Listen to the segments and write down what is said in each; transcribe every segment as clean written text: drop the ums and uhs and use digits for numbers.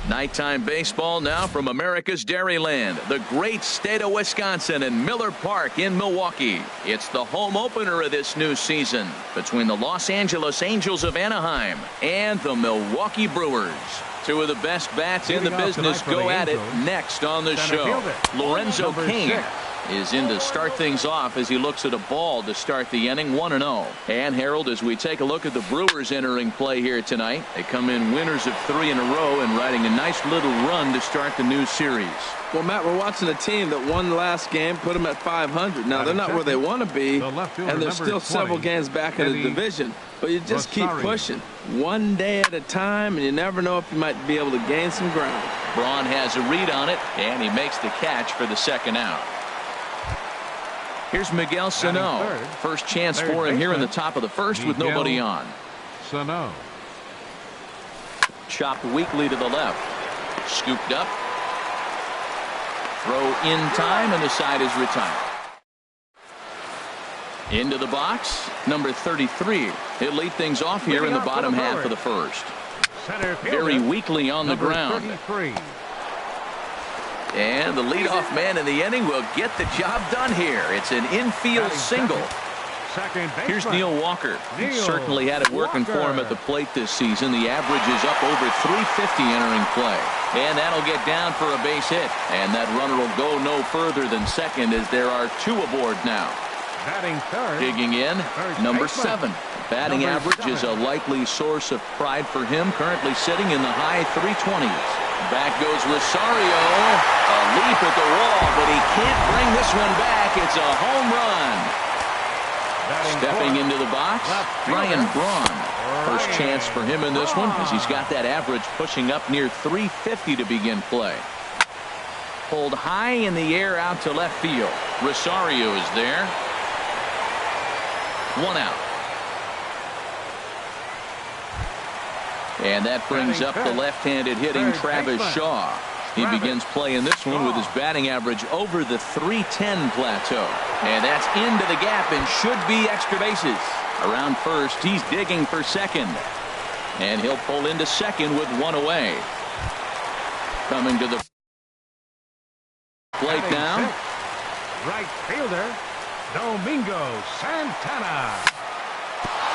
Nighttime baseball now from America's Dairyland, the great state of Wisconsin, and Miller Park in Milwaukee. It's the home opener of this new season between the Los Angeles Angels of Anaheim and the Milwaukee Brewers. Two of the best bats in the business go at it next on the show. Lorenzo Cain is in to start things off as he looks at a ball to start the inning, 1-0. And Harold, as we take a look at the Brewers entering play here tonight, they come in winners of 3 in a row and riding a nice little run to start the new series. Well, Matt, we're watching a team that won the last game, put them at 500. Now, they're not where they want to be, and they're still several games back in the division. But you just keep pushing one day at a time, and you never know if you might be able to gain some ground. Braun has a read on it, and he makes the catch for the second out. Here's Miguel Sano. First chance for him here in the top of the first with nobody on. Sano. Chopped weakly to the left. Scooped up. Throw in time, and the side is retired. Into the box, number 33. He'll lead things off here in the bottom half of the first. Very weakly on the ground. And the leadoff man in the inning will get the job done here. It's an infield single. Here's Neil Walker. He certainly had it working for him at the plate this season. The average is up over 350 entering play. And that'll get down for a base hit. And that runner will go no further than second as there are 2 aboard now. Digging in, number 7. Batting average is a likely source of pride for him, currently sitting in the high 320s. Back goes Rosario. A leap at the wall, but he can't bring this one back. It's a home run. Stepping into the box, Ryan Braun. First chance for him in this one as he's got that average pushing up near 350 to begin play. Pulled high in the air out to left field. Rosario is there. 1 out. And that brings up the left-handed hitting Travis Shaw. He begins play in this one with his batting average over the 310 plateau. And that's into the gap and should be extra bases. Around first, he's digging for second. And he'll pull into second with 1 away. Coming to the plate now. Right fielder, Domingo Santana.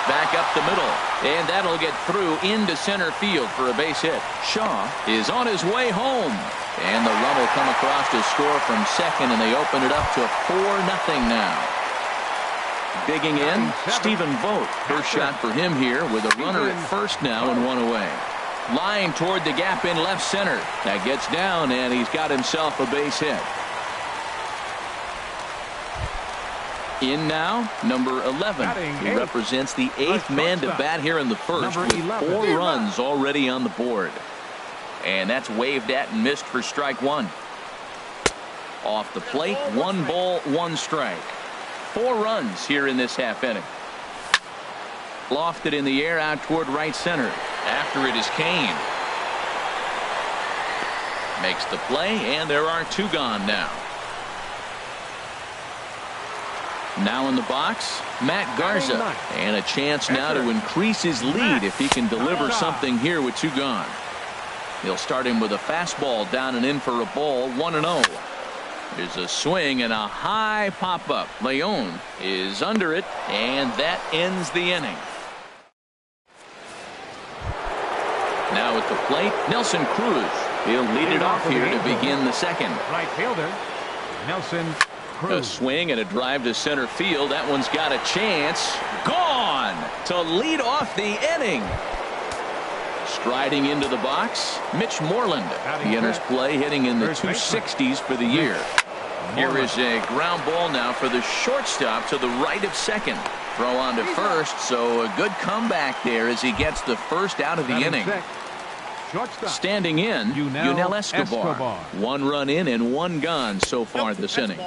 Back up the middle, and that'll get through into center field for a base hit. Shaw is on his way home, and the run will come across to score from second, and they open it up to 4-0 now. Digging in, Stephen Vogt. First shot for him here with a runner at first now and 1 away. Line toward the gap in left center. That gets down, and he's got himself a base hit. In now, number 11. He represents the 8th man to bat here in the first with 4 runs already on the board. And that's waved at and missed for strike 1. Off the plate, 1 ball, 1 strike. 4 runs here in this half inning. Lofted in the air out toward right center. After it is Cain. Makes the play, and there are 2 gone now. Now in the box, Matt Garza, and a chance now to increase his lead if he can deliver something here with 2 gone. He'll start him with a fastball down and in for a ball, 1-0. There's a swing and a high pop-up. Leon is under it, and that ends the inning. Now at the plate, Nelson Cruz. He'll lead it off here to begin the second. Right fielder, Nelson Cruz. A swing and a drive to center field. That one's got a chance. Gone to lead off the inning. Striding into the box, Mitch Moreland. He enters play hitting in the 260s for the year. Here is a ground ball now for the shortstop to the right of second. Throw on to first, so a good comeback there as he gets the first out of the inning. Standing in, Yunel Escobar. 1 run in and 1 gone so far this inning.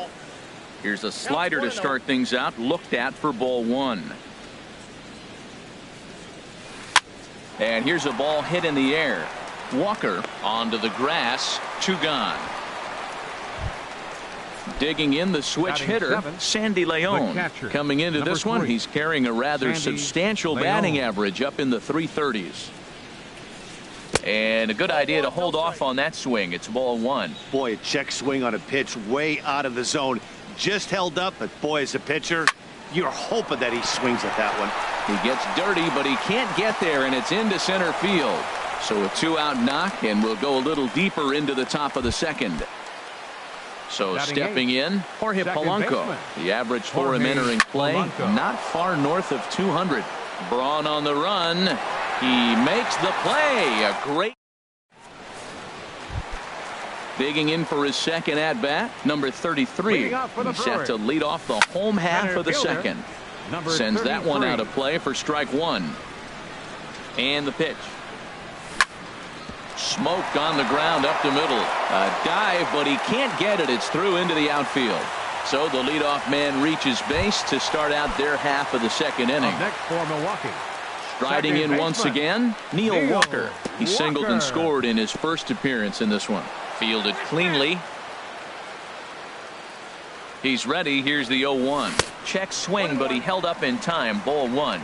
Here's a slider to start things out, looked at for ball 1. And here's a ball hit in the air. Walker onto the grass, 2 gone. Digging in the switch hitter, Sandy Leon. Coming into this one, he's carrying a rather substantial batting average up in the 330s. And a good idea to hold off on that swing. It's ball one. Boy, a check swing on a pitch way out of the zone. Just held up, but boy, as a pitcher, you're hoping that he swings at that one. He gets dirty, but he can't get there, and it's into center field. So a 2-out knock, and we'll go a little deeper into the top of the second. So Batting stepping in, Jorge Polanco. baseman. The average for him entering play, Polanco. not far north of 200. Braun on the run. He makes the play. A great. Digging in for his second at-bat, number 33. Leading off for the He's set to lead off the home half of the second. Number Sends that one 33. out of play for strike one. And the pitch. Smoke on the ground up the middle. A dive, but he can't get it. It's through into the outfield. So the leadoff man reaches base to start out their half of the second inning. Up next for Milwaukee. Striding in Second once baseman, again, Neil Walker. He singled and Walker. scored in his first appearance in this one. Fielded cleanly. He's ready. Here's the 0-1. Check swing, but he held up in time. Ball one.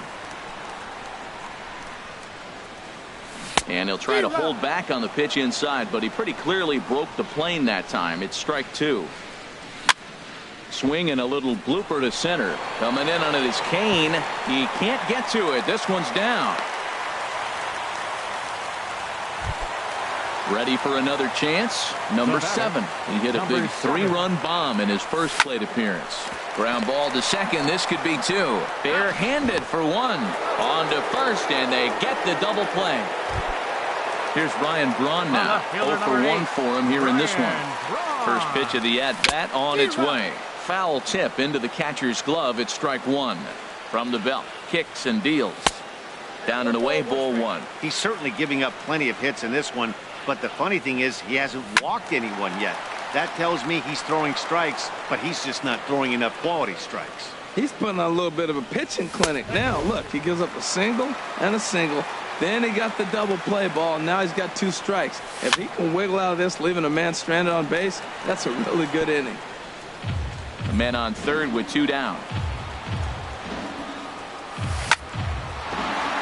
And he'll try to hold back on the pitch inside, but he pretty clearly broke the plane that time. It's strike two. Swing and a little blooper to center. Coming in on it is Kane. He can't get to it. This one's down. Ready for another chance. Number 7. He hit a Number big 7. 3-run bomb in his first plate appearance. Ground ball to second. This could be 2. Bare-handed for 1. On to first, and they get the double play. Here's Ryan Braun now. 0 for 1 for him here in this one. First pitch of the at-bat on its way. Foul tip into the catcher's glove. It's strike one. From the belt. Kicks and deals. Down and away, ball one. He's certainly giving up plenty of hits in this one, but the funny thing is he hasn't walked anyone yet. That tells me he's throwing strikes, but he's just not throwing enough quality strikes. He's putting on a little bit of a pitching clinic now. Look, he gives up a single and a single. Then he got the double play ball. Now he's got 2 strikes. If he can wiggle out of this, leaving a man stranded on base, that's a really good inning. The men on third with 2 down.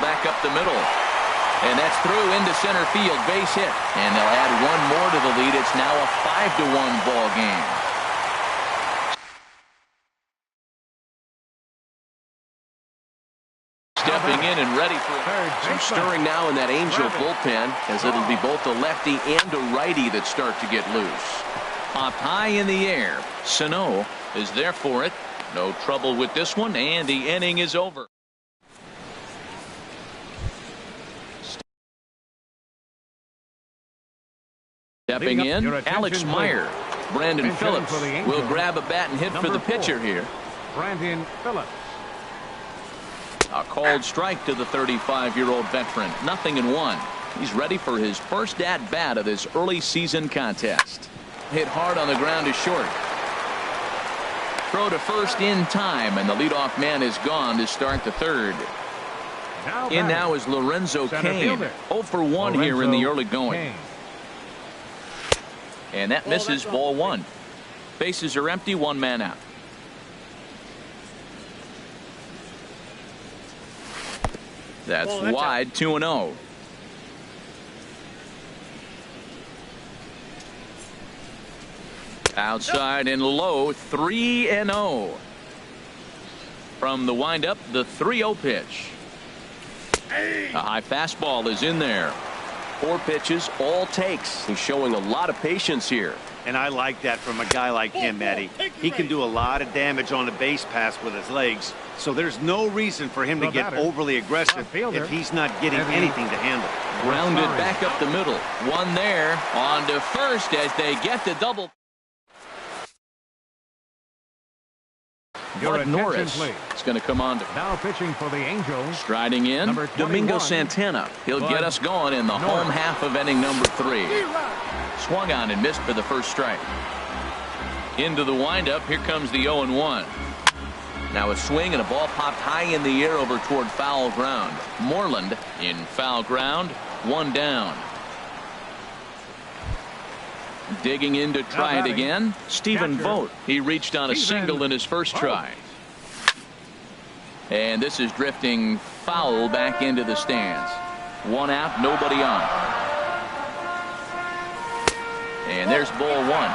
Back up the middle. And that's through into center field. Base hit. And they'll add one more to the lead. It's now a 5-1 ball game. Stepping in and ready for some stirring now in that Angel bullpen, as it'll be both a lefty and a righty that start to get loose. Popped high in the air. Sano is there for it. No trouble with this one, and the inning is over. Stepping in, Alex Meyer. Brandon Phillips will grab a bat and hit for the pitcher here. Brandon Phillips. A called strike to the 35-year-old veteran. 0-1. He's ready for his first at-bat of this early season contest. Hit hard on the ground to short. Throw to first in time, and the leadoff man is gone to start the third. In now is Lorenzo Cain. 0 for 1 here in the early going. And that misses ball one. Bases are empty, 1 man out. That's wide, 2-0. Outside and low, 3-0. From the windup, the 3-0 pitch. A high fastball is in there. 4 pitches, all takes. He's showing a lot of patience here. And I like that from a guy like him, Matty. He can do a lot of damage on the base pass with his legs, so there's no reason for him to get overly aggressive if he's not getting anything to handle. Grounded back up the middle. 1 there. On to first as they get the double. Bud Norris is going to come on to Now pitching for the Angels. striding in. Number Domingo 21, Santana. He'll Bud get us going in the home half of inning number 3. Swung on and missed for the first strike. Into the windup. Here comes the 0-1. Now a swing and a ball popped high in the air over toward foul ground. Moreland in foul ground. 1 down. Digging in to try it again. Stephen Vogt. He reached on a single in his first try. And this is drifting foul back into the stands. 1 out, nobody on. And there's ball one.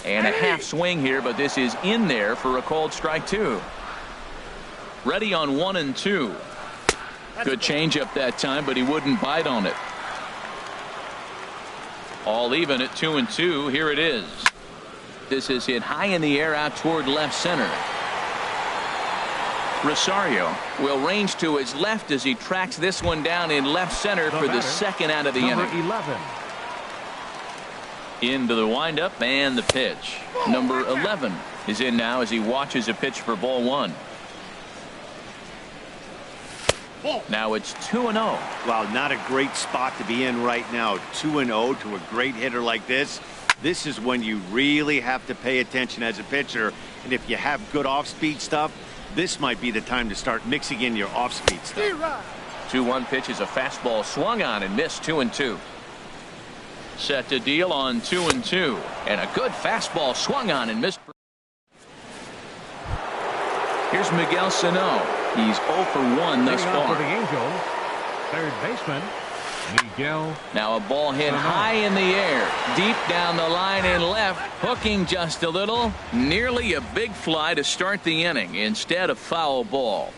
And a half swing here, but this is in there for a called strike two. Ready on 1-2. Good changeup that time, but he wouldn't bite on it. All even at 2-2. Here it is. This is hit high in the air out toward left center. Rosario will range to his left as he tracks this one down in left center for the second out of the inning. 11. Into the windup and the pitch. Number 11 is in now as he watches a pitch for ball one. Now it's 2-0. Wow, not a great spot to be in right now. 2-0 to a great hitter like this. This is when you really have to pay attention as a pitcher. And if you have good off-speed stuff, this might be the time to start mixing in your off-speed stuff. 2-1 pitch is a fastball swung on and missed. 2-2. Set to deal on 2-2. And a good fastball swung on and missed. Here's Miguel Sano. He's 0 for 1 thus far. For the Angels, third baseman, Miguel. Now a ball hit high in the air, deep down the line in left, hooking just a little. Nearly a big fly to start the inning. Instead, a foul ball.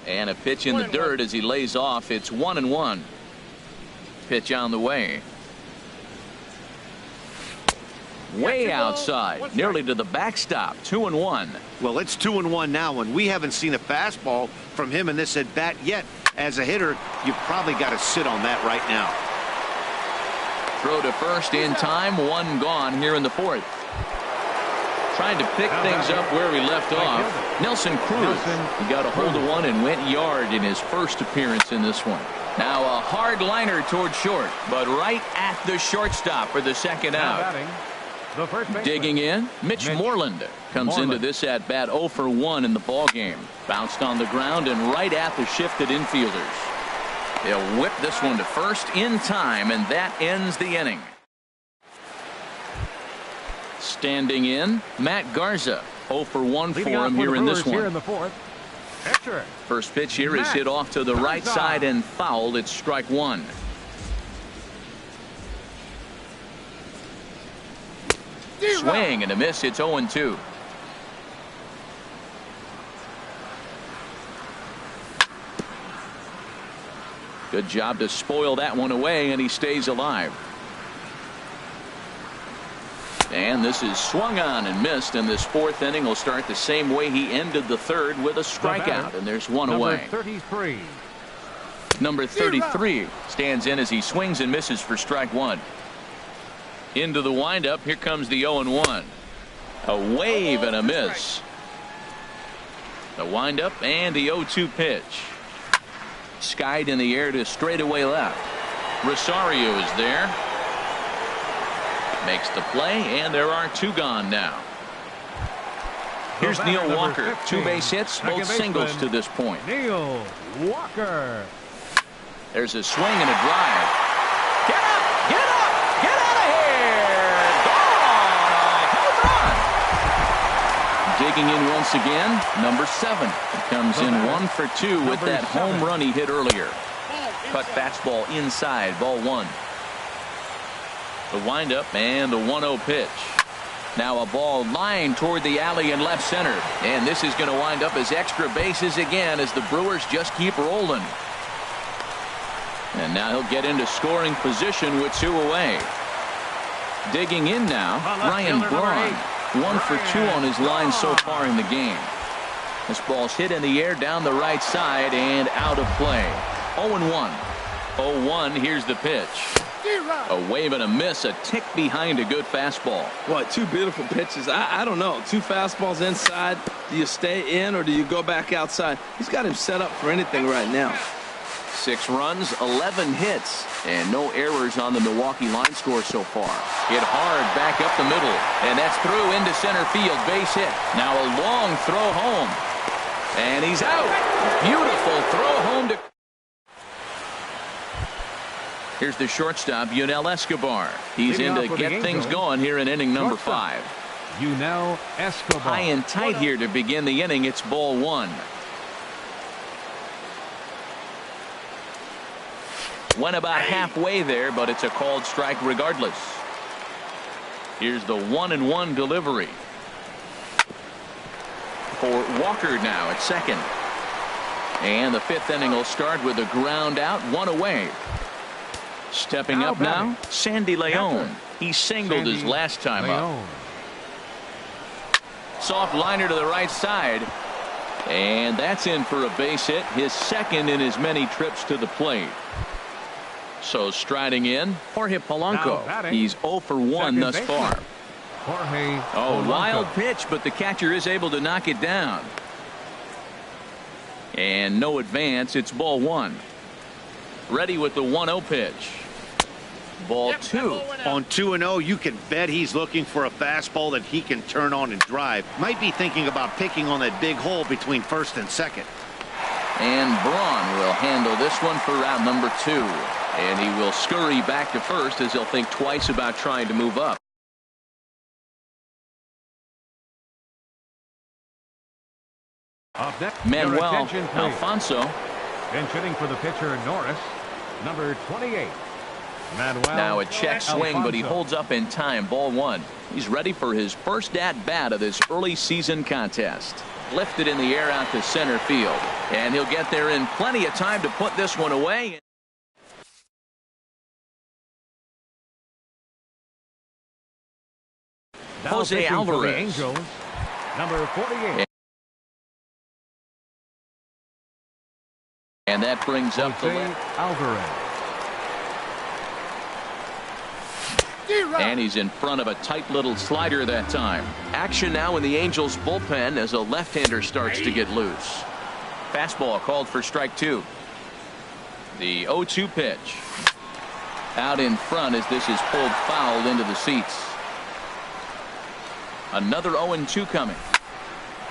And a pitch in the dirt as he lays off. It's 1-1. Pitch on the way. Way outside, nearly to the backstop. 2-1. Well, it's 2-1 now, and we haven't seen a fastball from him in this at bat yet. As a hitter, you've probably got to sit on that right now. Throw to first in time. One gone here in the fourth. Trying to pick things up where he left off. Nelson Cruz. He got a hold of one and went yard in his first appearance in this one. Now a hard liner toward short, but right at the shortstop for the second out. Digging in, Mitch Moreland comes into this at bat 0 for 1 in the ball game. Bounced on the ground and right at the shifted infielders. They'll whip this one to first in time, and that ends the inning. Standing in, Matt Garza. 0 for 1 for him here in this one. First pitch here is hit off to the right side and fouled. It's strike one. Swing and a miss. It's 0-2. Good job to spoil that one away, and he stays alive. And this is swung on and missed, and this fourth inning will start the same way he ended the third with a strikeout, and there's one away. Number 33 stands in as he swings and misses for strike one. Into the windup. Here comes the 0-1. A wave and a miss. The windup and the 0-2 pitch. Skied in the air to straightaway left. Rosario is there. Makes the play, and there are two gone now. Here's Neil Walker. 2 base hits, both singles to this point. Neil Walker. There's a swing and a drive. Get up! Get up! Get out of here! Gone! Home run! Digging in once again, number 7. He comes in 1 for 2 with that home run he hit earlier. Cut fastball inside, ball 1. The windup and the 1-0 pitch. Now a ball lined toward the alley in left center. And this is going to wind up as extra bases again as the Brewers just keep rolling. And now he'll get into scoring position with 2 away. Digging in now, Ryan Braun. 1 for 2 on his line so far in the game. This ball's hit in the air down the right side and out of play. 0-1. 0-1. Here's the pitch. A wave and a miss, a tick behind a good fastball. What, 2 beautiful pitches. I don't know. 2 fastballs inside. Do you stay in or do you go back outside? He's got him set up for anything right now. 6 runs, 11 hits, and no errors on the Milwaukee line score so far. Hit hard back up the middle, and that's through into center field. Base hit. Now a long throw home, and he's out. Beautiful throw home to... Here's the shortstop, Yunel Escobar. He's in to get things going here in inning number 5. Yunel Escobar. High and tight here to begin the inning. It's ball 1. Went about halfway there, but it's a called strike regardless. Here's the 1-1 delivery. For Walker now at second. And the fifth inning will start with a ground out, one away. Stepping up now, Sandy Leon. He singled his last time up. Soft liner to the right side. And that's in for a base hit, his second in as many trips to the plate. So striding in, Jorge Polanco. He's 0 for 1 thus far. Oh, wild pitch, but the catcher is able to knock it down. And no advance, it's ball 1. Ready with the 1-0 pitch. Ball 2. On 2-0, you can bet he's looking for a fastball that he can turn on and drive. Might be thinking about picking on that big hole between first and second. And Braun will handle this one for round number 2. And he will scurry back to first as he'll think twice about trying to move up. Manuel Alfonso. Bench hitting for the pitcher Norris, number 28. Manuel Now a check swing, Alfonso. but he holds up in time. Ball 1. He's ready for his first at-bat of this early season contest. Lifted in the air out to center field. And he'll get there in plenty of time to put this one away. Now Jose pitching for the Alvarez. Angels, number 48. And that brings up the Jose Alvarez. And he's in front of a tight little slider that time. Action now in the Angels bullpen as a left-hander starts to get loose. Fastball called for strike 2. The 0-2 pitch. Out in front as this is pulled foul into the seats. Another 0-2 coming.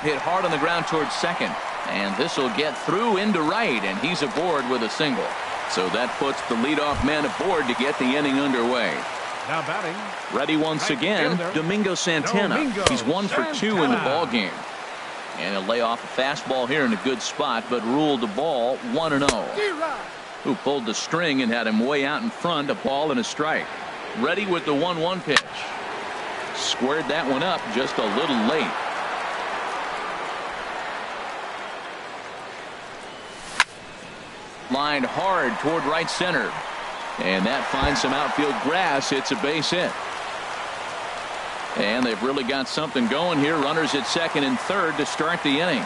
Hit hard on the ground towards second. And this will get through into right, and he's aboard with a single. So that puts the leadoff man aboard to get the inning underway. Now batting. Ready once again, Domingo Santana. He's 1 for 2 in the ball game. And he'll lay off a fastball here in a good spot, but ruled the ball 1-0. Who pulled the string and had him way out in front, a ball and a strike. Ready with the 1-1 pitch. Squared that one up just a little late. Lined hard toward right center. And that finds some outfield grass. It's a base hit. And they've really got something going here. Runners at second and third to start the inning.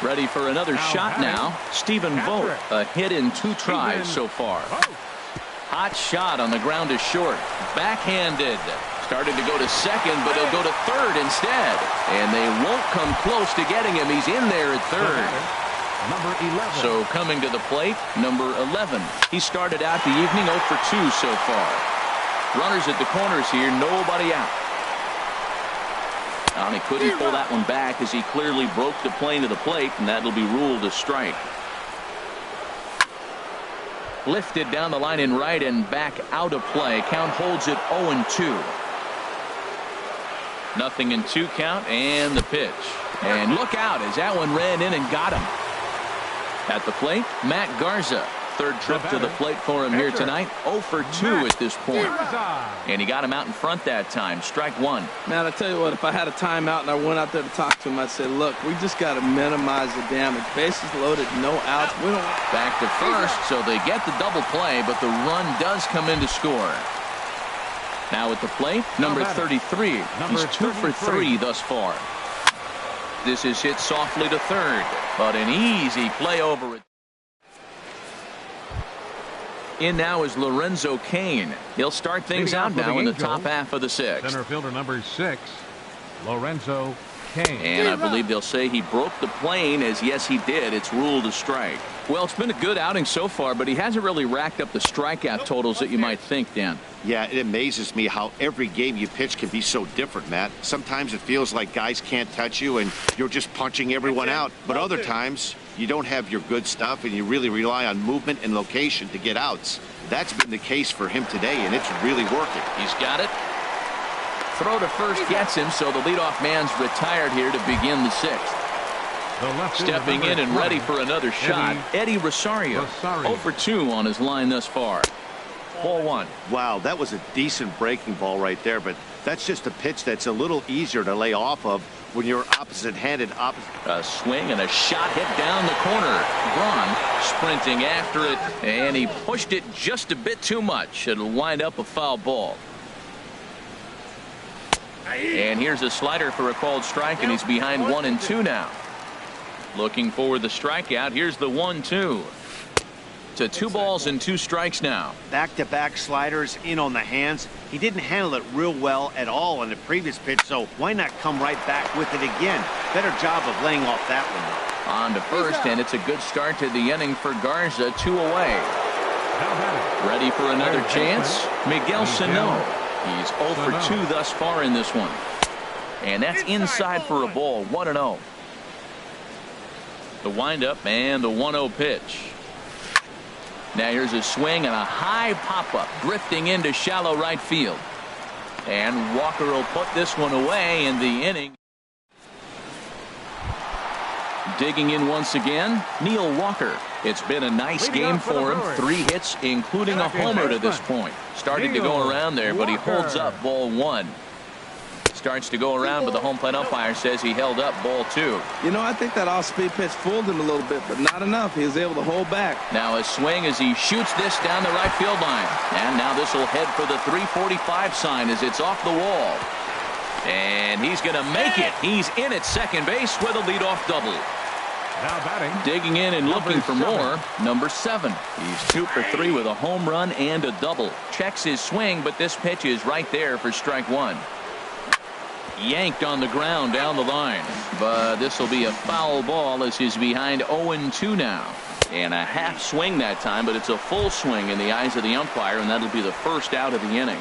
Ready for another shot now. Stephen Vogt, a hit in 2 tries so far. Hot shot on the ground to short. Backhanded. Started to go to second, but he'll go to third instead. And they won't come close to getting him. He's in there at third. Number 11. So coming to the plate, number 11. He started out the evening 0 for 2 so far. Runners at the corners here, nobody out. And he couldn't pull that one back as he clearly broke the plane to the plate, and that'll be ruled a strike. Lifted down the line in right and back out of play. Count holds it 0-2. 0-2 count, and the pitch. And look out as that one ran in and got him. At the plate, Matt Garza. Third trip to the plate for him here tonight. 0 for 2 at this point. And he got him out in front that time. Strike 1. Man, I tell you what, if I had a timeout and I went out there to talk to him, I'd say, look, we just got to minimize the damage. Bases loaded, no outs. We don't. Back to first, so they get the double play, but the run does come in to score. Now at the plate, number 33. He's 2 for 3 thus far. This is hit softly to third, but an easy play over it. In now is Lorenzo Cain. He'll start things out now in the top half of the 6th. Center fielder number 6, Lorenzo Cain. And I believe they'll say he broke the plane, as yes he did. It's ruled a strike. Well, it's been a good outing so far, but he hasn't really racked up the strikeout totals that you might think, Dan. Yeah, it amazes me how every game you pitch can be so different, Matt. Sometimes it feels like guys can't touch you and you're just punching everyone out. But other times you don't have your good stuff and you really rely on movement and location to get outs. That's been the case for him today, and it's really working. He's got it. Throw to first gets him, so the leadoff man's retired here to begin the 6th. Stepping in and ready for another shot, Eddie Rosario. 0 for 2 on his line thus far. Ball 1. Wow, that was a decent breaking ball right there, but that's just a pitch that's a little easier to lay off of when you're opposite-handed. A swing and a shot hit down the corner. Braun sprinting after it, and he pushed it just a bit too much. It'll wind up a foul ball. And here's a slider for a called strike, and he's behind 1-2 now. Looking for the strikeout. Here's the 1-2. To 2 balls and 2 strikes now. Back-to-back sliders in on the hands. He didn't handle it real well at all in the previous pitch, so why not come right back with it again? Better job of laying off that one. On to first, and it's a good start to the inning for Garza. 2 away. Ready for another chance? Miguel Sano. He's 0 for 2 thus far in this one. And that's inside for a ball. 1-0. The windup and the 1-0 pitch. Now here's a swing and a high pop-up drifting into shallow right field. And Walker will put this one away in the inning. Digging in once again, Neil Walker. It's been a nice game for him. 3 hits, including a homer to this point. Starting to go around there, but he holds up ball 1. Starts to go around, but the home plate umpire says he held up ball 2. You know, I think that off-speed pitch fooled him a little bit, but not enough. He was able to hold back. Now a swing as he shoots this down the right field line. And now this will head for the 345 sign as it's off the wall. And he's going to make it. He's in at second base with a leadoff double. Now batting. Digging in and looking for more. Number 7. He's 2 for 3 with a home run and a double. Checks his swing, but this pitch is right there for strike 1. Yanked on the ground down the line, but this will be a foul ball as he's behind 0-2 now. And a half swing that time, but it's a full swing in the eyes of the umpire, and that'll be the first out of the inning.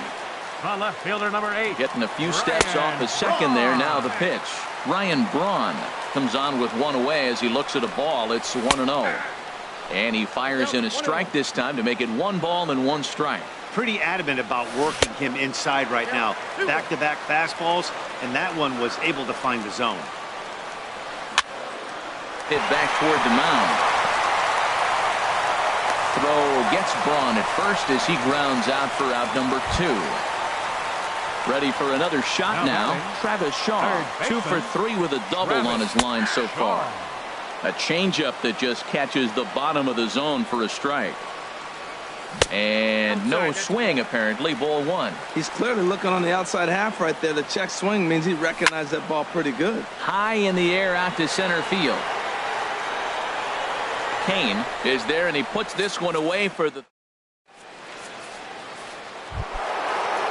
The left fielder, number 8. Getting a few steps off a second there. Now the pitch. Ryan Braun comes on with 1 away as he looks at a ball. It's 1-0. And he fires in a strike this time to make it 1 ball and 1 strike. Pretty adamant about working him inside right now. Back-to-back fastballs, and that one was able to find the zone. Hit back toward the mound. Throw gets Braun at first as he grounds out for out number 2. Ready for another shot now. Travis Shaw, 2 for 3 with a double on his line so far. A changeup that just catches the bottom of the zone for a strike. And no swing, apparently. Ball 1. He's clearly looking on the outside half right there. The check swing means he recognized that ball pretty good. High in the air out to center field. Kane is there, and he puts this one away for the...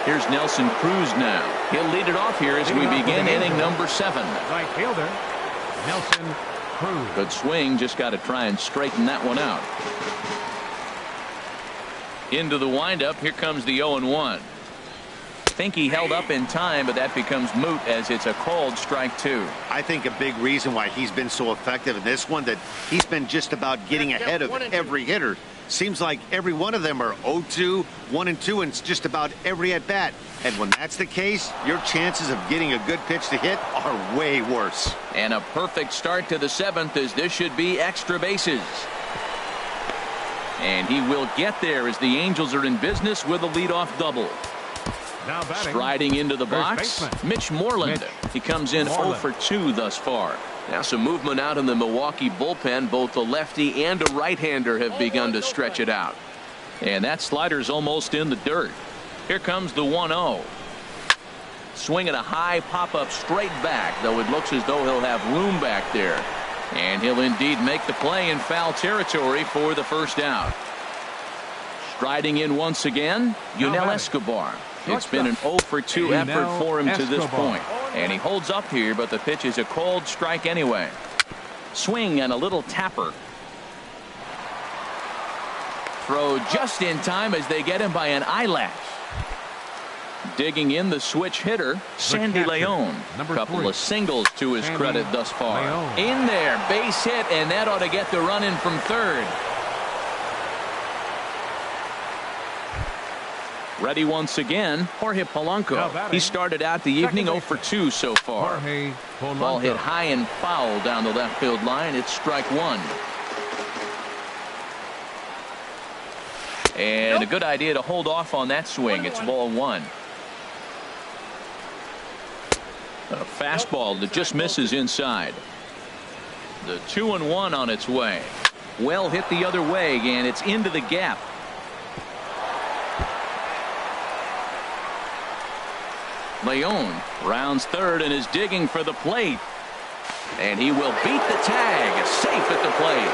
Here's Nelson Cruz now. He'll lead it off here as we begin inning number 7. Right fielder, Nelson Cruz. Good swing. Just got to try and straighten that one out. Into the windup. Here comes the 0-1. Think he held up in time, but that becomes moot as it's a called strike 2. I think a big reason why he's been so effective in this one, that he's been just about getting ahead of every hitter. Seems like every one of them are 0-2, 1-2, and just about every at bat. And when that's the case, your chances of getting a good pitch to hit are way worse. And a perfect start to the 7th, as this should be extra bases. And he will get there as the Angels are in business with a leadoff double. Now batting, striding into the box, Mitch Moreland. He comes in 0 for 2 thus far. Now some movement out in the Milwaukee bullpen. Both a lefty and a right-hander have begun to stretch it out. And that slider's almost in the dirt. Here comes the 1-0. Swinging a high pop-up straight back, though it looks as though he'll have room back there. And he'll indeed make the play in foul territory for the first out. Striding in once again, Yunel Escobar. It's been an 0 for 2 effort for him to this point. And he holds up here, but the pitch is a called strike anyway. Swing and a little tapper. Throw just in time as they get him by an eyelash. Digging in the switch hitter, Sandy Leon. A couple of singles to his credit thus far. In there, base hit, and that ought to get the run in from third. Ready once again, Jorge Polanco. He started out the evening 0 for 2 so far. Ball hit high and foul down the left field line. It's strike one. And a good idea to hold off on that swing. It's ball one. A fastball that just misses inside. The 2-1 on its way. Well hit the other way, and it's into the gap. Leon rounds third and is digging for the plate. And he will beat the tag. Safe at the plate.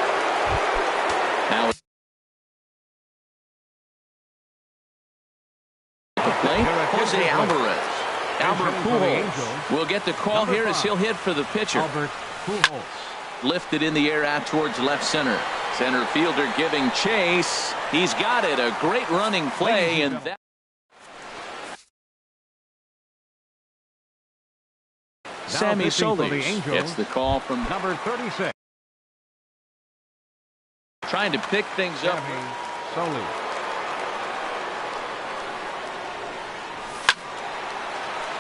Now at the plate, Jose Alvarez. Albert Pujols will get the call here as he'll hit for the pitcher. Albert Pujols. Lifted in the air out towards left center. Center fielder giving chase. He's got it. A great running play, and that Sammy Solis gets the call from number 36. Trying to pick things up. Solis.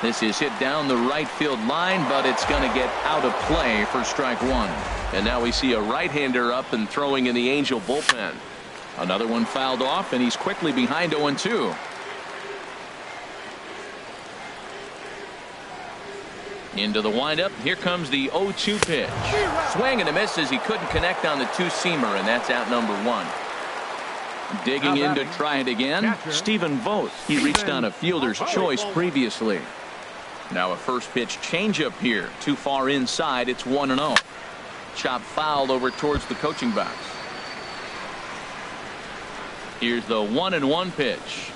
This is hit down the right field line, but it's going to get out of play for strike one. And now we see a right-hander up and throwing in the Angel bullpen. Another one fouled off, and he's quickly behind 0-2. Into the windup. Here comes the 0-2 pitch. Swing and a miss as he couldn't connect on the two-seamer, and that's out number one. Digging in to try it again, Stephen Vogt. He reached on a fielder's choice previously. Now a first pitch changeup here. Too far inside. It's 1-0. Chop fouled over towards the coaching box. Here's the 1-1 pitch.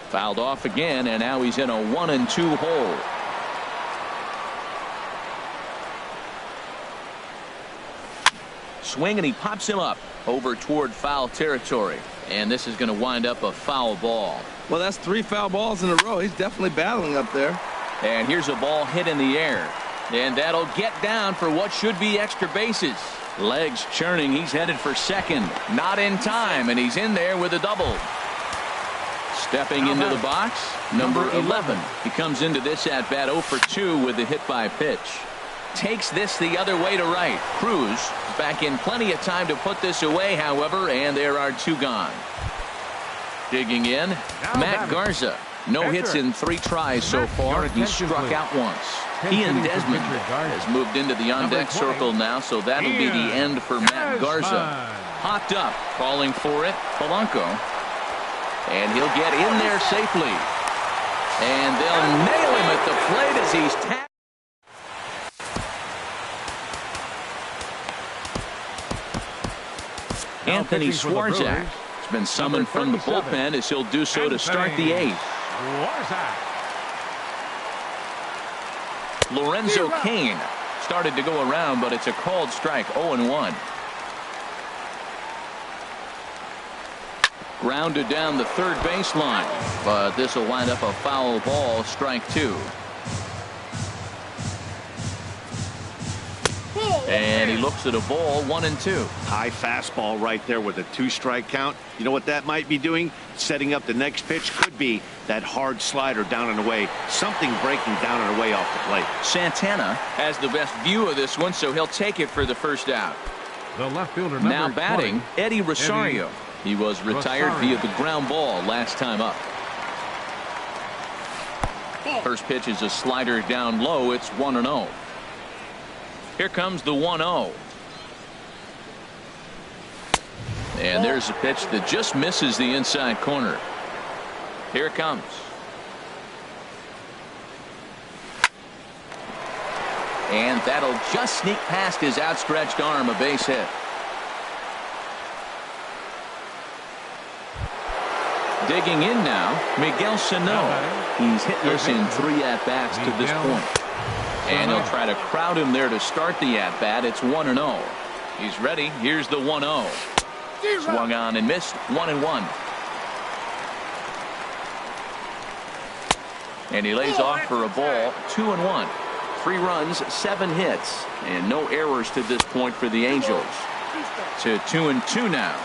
Fouled off again, and now he's in a 1-2 hole. Swing, and he pops him up over toward foul territory. And this is going to wind up a foul ball. Well, that's 3 foul balls in a row. He's definitely battling up there. And here's a ball hit in the air. And that'll get down for what should be extra bases. Legs churning. He's headed for second. Not in time, and he's in there with a double. Stepping into the box, number 11. He comes into this at bat 0 for 2 with the hit by pitch. Takes this the other way to right. Cruz back in plenty of time to put this away, however, and there are 2 gone. Digging in, Matt Garza. No hits in 3 tries so far. He struck out once. Ian Desmond has moved into the on-deck circle now, so that'll be the end for Matt Garza. Hopped up, calling for it, Polanco. And he'll get in there safely. And they'll nail him at the plate as he's tapped. Anthony Swarzak has been summoned from the bullpen as he'll do so to start the 8th. Lorenzo Cain started to go around, but it's a called strike. 0-1. Grounded down the third baseline, but this will wind up a foul ball. Strike 2. And he looks at a ball. 1-2. High fastball right there with a 2-strike count. You know what that might be doing? Setting up the next pitch. Could be that hard slider down and away. Something breaking down and away off the plate. Santana has the best view of this one, so he'll take it for the first out. The left fielder now batting, 20, Eddie Rosario. He was retired via the ground ball last time up. First pitch is a slider down low. It's 1-0. Here comes the 1-0. And there's a pitch that just misses the inside corner. Here it comes. And that'll just sneak past his outstretched arm, a base hit. Digging in now, Miguel Sano. He's hitless in 3 at-bats to this point. And he'll try to crowd him there to start the at-bat. It's 1-0. He's ready. Here's the 1-0. Swung on and missed. 1-1. And he lays off for a ball. 2-1. 3 runs, 7 hits, and no errors to this point for the Angels. To 2-2 now.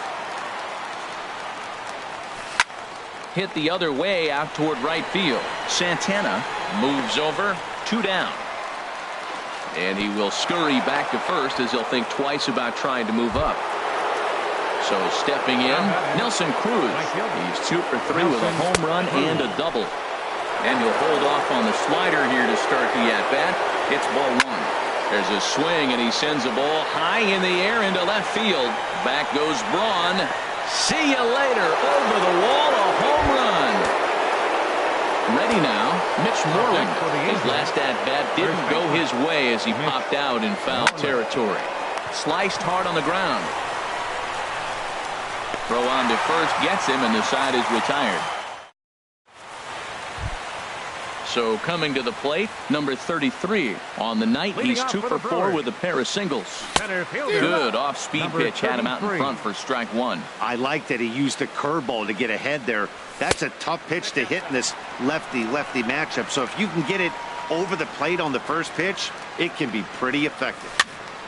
hit the other way out toward right field. Santana moves over, 2 down. And he will scurry back to first as he'll think twice about trying to move up. So stepping in, Nelson Cruz. He's 2 for 3 with a home run and a double. And he'll hold off on the slider here to start the at-bat. It's ball 1. There's a swing, and he sends a ball high in the air into left field. Back goes Braun. See you later. Over the wall, a home run. Ready now, Mitch Moreland. His last at-bat didn't go his way as he popped out in foul territory. Sliced hard on the ground. Throw on to first gets him, and the side is retired. So coming to the plate, number 33. On the night, he's 2 for 4 with a pair of singles. Good off-speed pitch had him out in front for strike 1. I like that he used a curveball to get ahead there. That's a tough pitch to hit in this lefty-lefty matchup. So if you can get it over the plate on the first pitch, it can be pretty effective.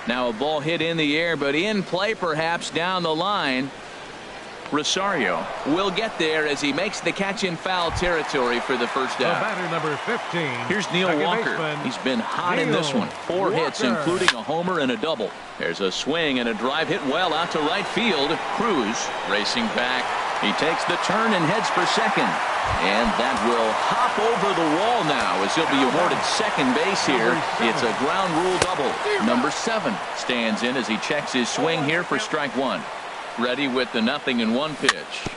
Now a ball hit in the air, but in play perhaps down the line. Rosario will get there as he makes the catch in foul territory for the first out. Batter number 15. Here's Neil Walker. He's been hot in this one. 4 hits, including a homer and a double. There's a swing and a drive hit well out to right field. Cruz racing back. He takes the turn and heads for second. And that will hop over the wall now as he'll be awarded second base here. It's a ground rule double. Number 7 stands in as he checks his swing here for strike 1. Ready with the 0-1 pitch.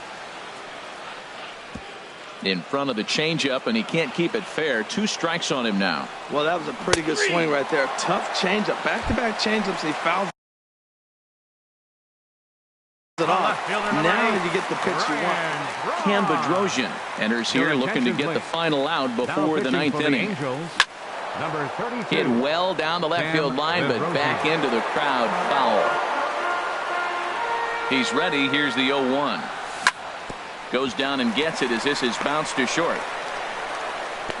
In front of the changeup, and he can't keep it fair. 2 strikes on him now. Well, that was a pretty good swing right there. Tough changeup. Back-to-back changeups. He fouled it off. Now you get the pitch you want. Cam Bedrosian enters here looking to get the final out before the 9th inning. Hit well down the left field line, but back into the crowd foul. He's ready. Here's the 0-1. Goes down and gets it as this is bounced to short.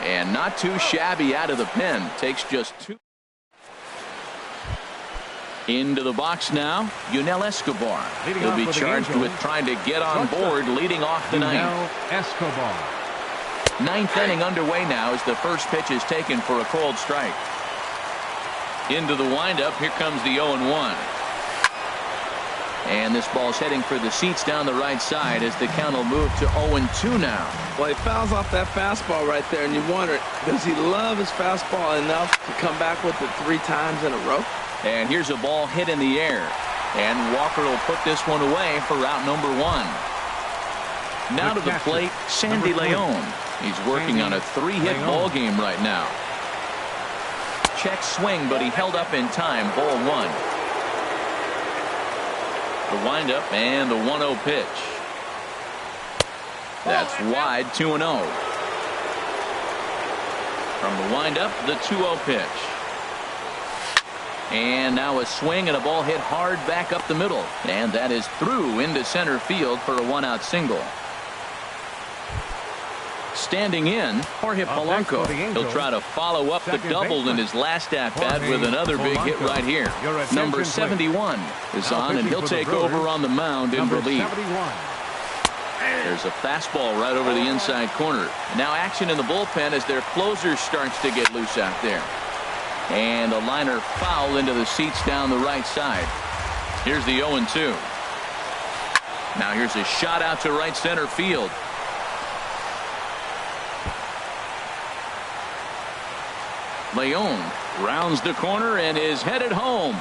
And not too shabby out of the pen. Takes just 2. Into the box now, Yunel Escobar. He'll be charged with trying to get on board, leading off the 9th. 9th inning underway now as the first pitch is taken for a called strike. Into the windup. Here comes the 0-1. And this ball's heading for the seats down the right side as the count will move to 0-2 now. Well, he fouls off that fastball right there, and you wonder, does he love his fastball enough to come back with it 3 times in a row? And here's a ball hit in the air. And Walker will put this one away for route number 1. Now to the plate, Sandy Leon. He's working on a 3-hit ball game right now. Check swing, but he held up in time. Ball 1. The windup and the 1-0 pitch. That's wide, 2-0. From the windup, the 2-0 pitch. And now a swing and a ball hit hard back up the middle. And that is through into center field for a 1-out single. Standing in, Jorge Polanco. He'll try to follow up the double in his last at-bat with another big hit right here. Number 71 is on, and he'll take over on the mound in relief. There's a fastball right over the inside corner. Now action in the bullpen as their closer starts to get loose out there. And a liner foul into the seats down the right side. Here's the 0-2. Now here's a shot out to right center field. Leon rounds the corner and is headed home.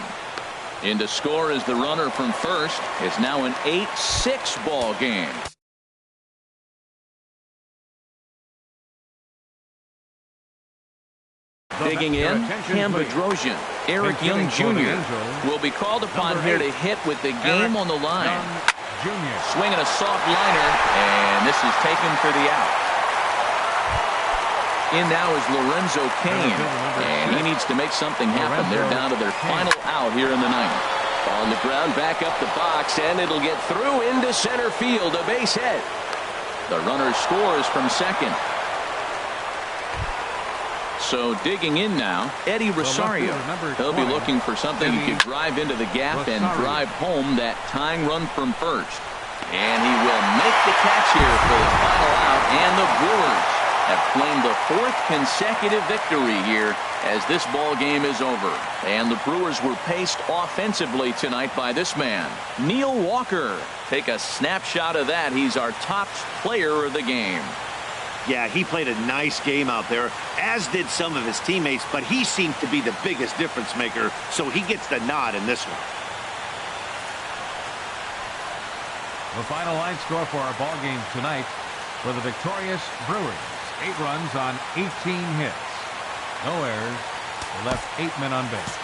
In to score is the runner from first. It's now an 8-6 ball game. Digging in, Cam Bedrosian. Eric Young Jr. will be called upon here to hit with the game on the line. Swinging a soft liner, and this is taken for the out. In now is Lorenzo Cain, and he needs to make something happen. They're down to their final out here in the 9th. On the ground, back up the box, and it'll get through into center field. A base hit. The runner scores from second. So digging in now, Eddie Rosario. He'll be looking for something he could drive into the gap and drive home that tying run from first. And he will make the catch here for the final out, and the Brewers have claimed the 4th consecutive victory here as this ball game is over. And the Brewers were paced offensively tonight by this man, Neil Walker. Take a snapshot of that. He's our top player of the game. Yeah, he played a nice game out there, as did some of his teammates, but he seemed to be the biggest difference maker, so he gets the nod in this one. The final line score for our ball game tonight for the victorious Brewers. 8 runs on 18 hits. No errors. They left 8 men on base.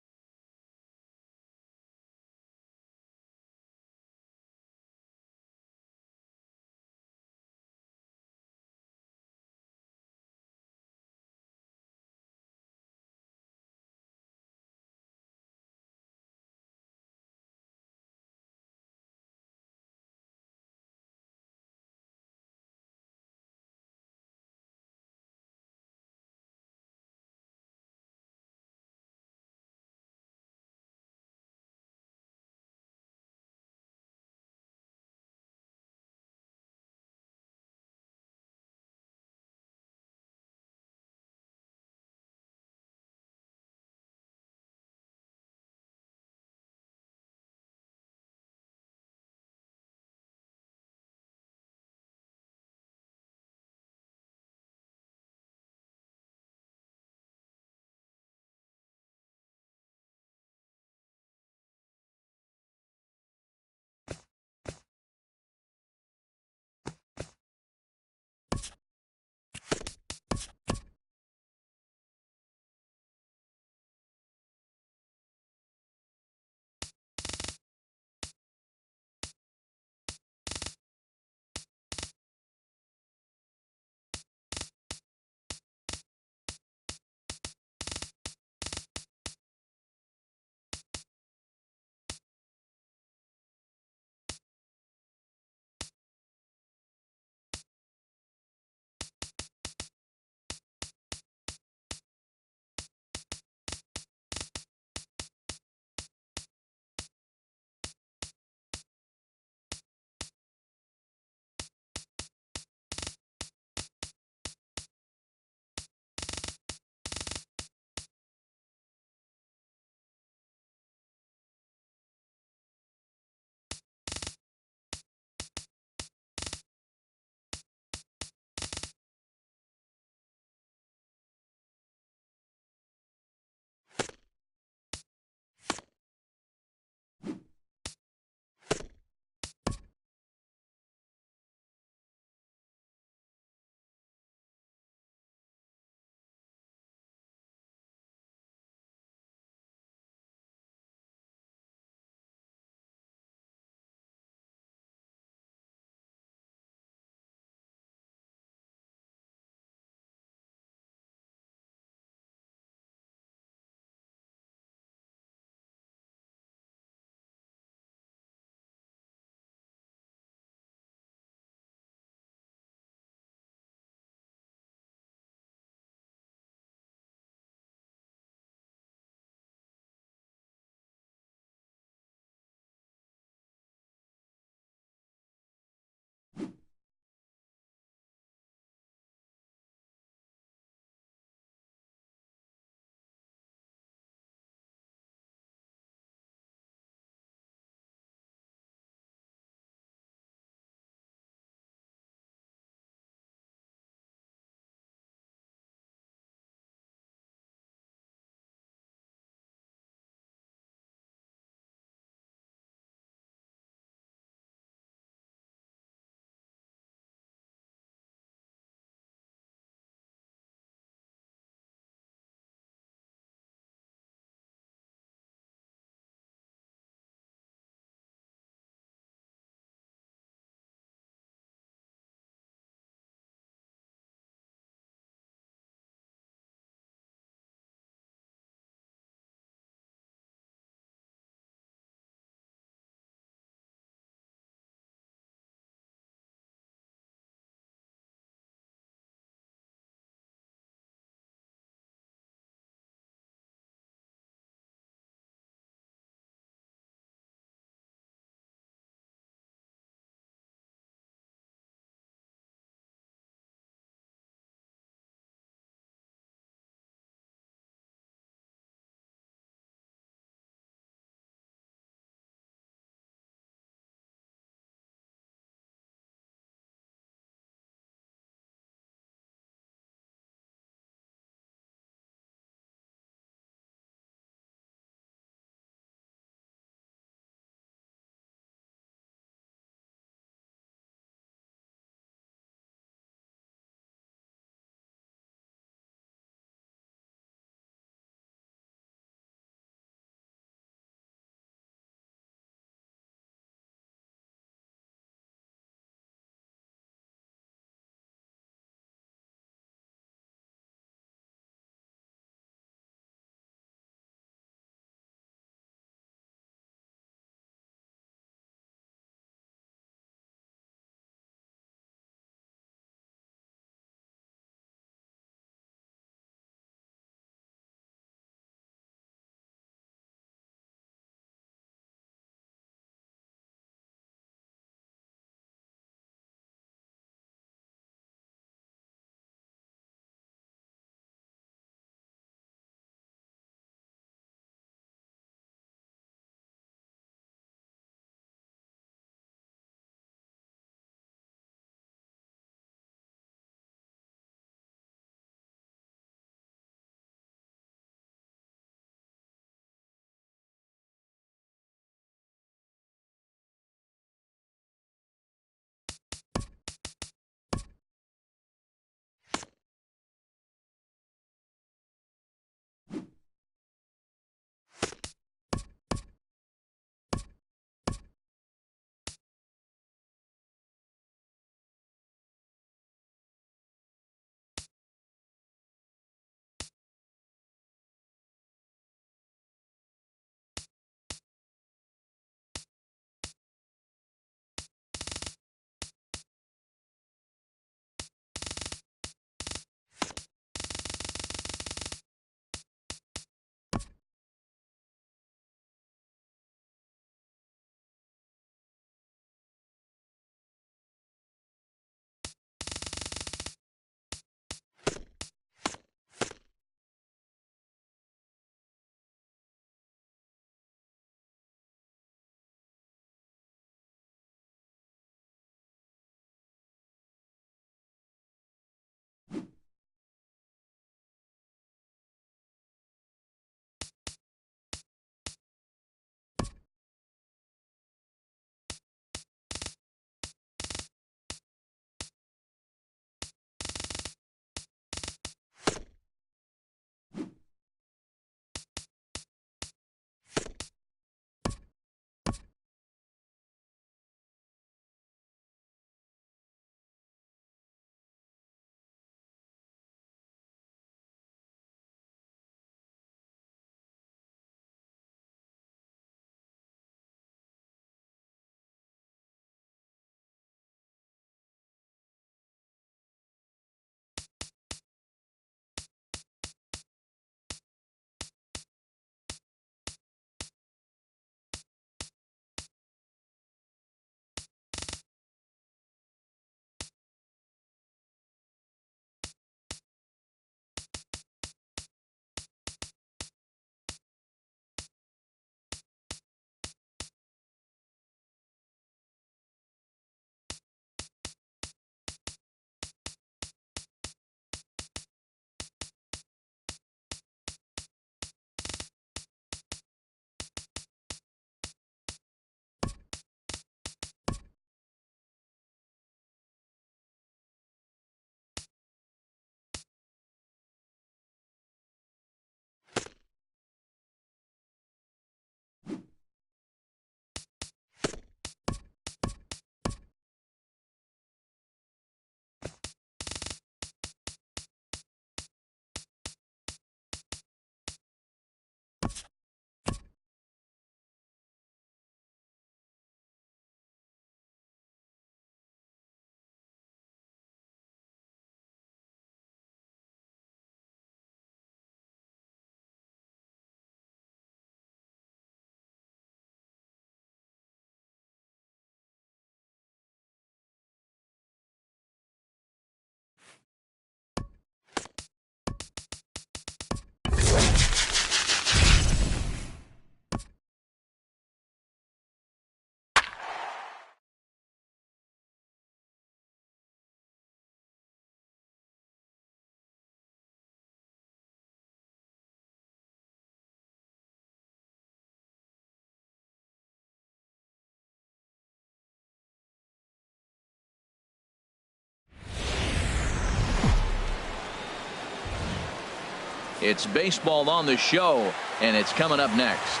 It's baseball on the show, and it's coming up next.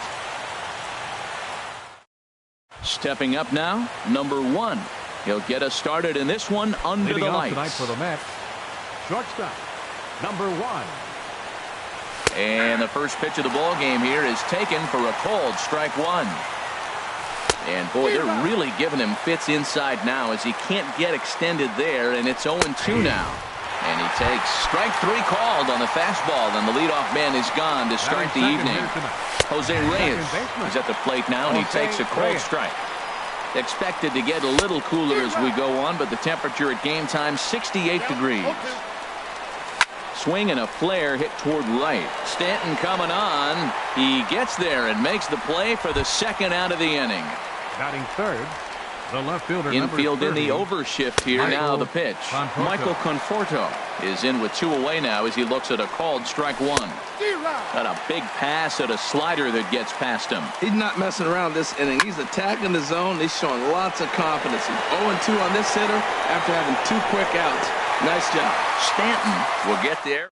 Stepping up now, number 1. He'll get us started in this one under the lights. Tonight for the Mets, shortstop, number 1. And the first pitch of the ball game here is taken for a called strike 1. And boy, they're really giving him fits inside now as he can't get extended there, and it's 0-2 now. And he takes strike 3 called on the fastball, and the leadoff man is gone to start the evening. Jose Reyes is at the plate now, and he takes a called strike. Expected to get a little cooler as we go on, but the temperature at game time 68 degrees. Swing and a flare hit toward right. Stanton coming on. He gets there and makes the play for the second out of the inning. Batting third, the left fielder. Infield in the overshift here. Now the pitch. Michael Conforto is in with 2 away now as he looks at a called strike 1. Got a big pass at a slider that gets past him. He's not messing around this inning. He's attacking the zone. He's showing lots of confidence. He's 0-2 on this hitter after having 2 quick outs. Nice job. Stanton will get there.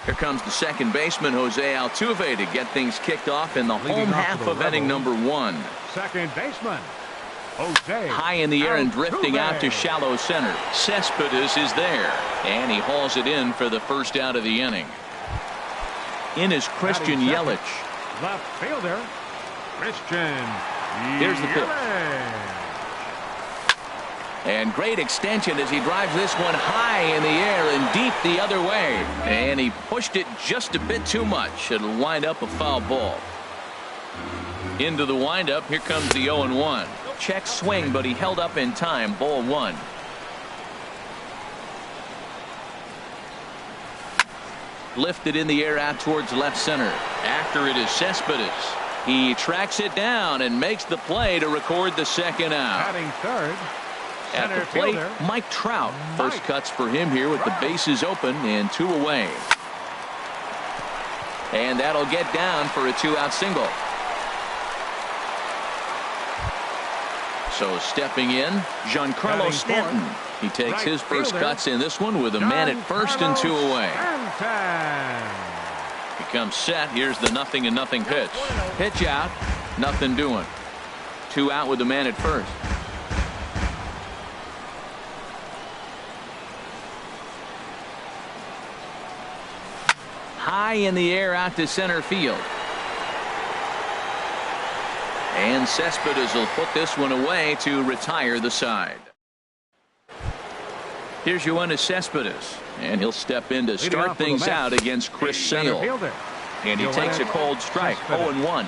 Here comes the second baseman, Jose Altuve, to get things kicked off in the home half of inning number 1. Second baseman, Jose. High in the air and drifting out to shallow center. Cespedes is there, and he hauls it in for the first out of the inning. In is Christian Yelich. Left fielder, Christian. Here's the pitch. And great extension as he drives this one high in the air and deep the other way. And he pushed it just a bit too much. It'll wind up a foul ball. Into the windup. Here comes the 0-1. Check swing, but he held up in time. Ball 1. Lifted in the air out towards left center. After it is Cespedes. He tracks it down and makes the play to record the second out. Batting third. At the plate, Mike Trout. First cuts for him here with the bases open and 2 away. And that'll get down for a 2-out single. So stepping in, Giancarlo Stanton. He takes his first cuts in this one with a man at first and 2 away. He comes set. Here's the 0-0 pitch. Pitch out. Nothing doing. 2 out with the man at first. High in the air out to center field. And Cespedes will put this one away to retire the side. Here's Yoenis Cespedes, and he'll step in to start things out against Chris Sale. And he takes a cold strike, 0-1.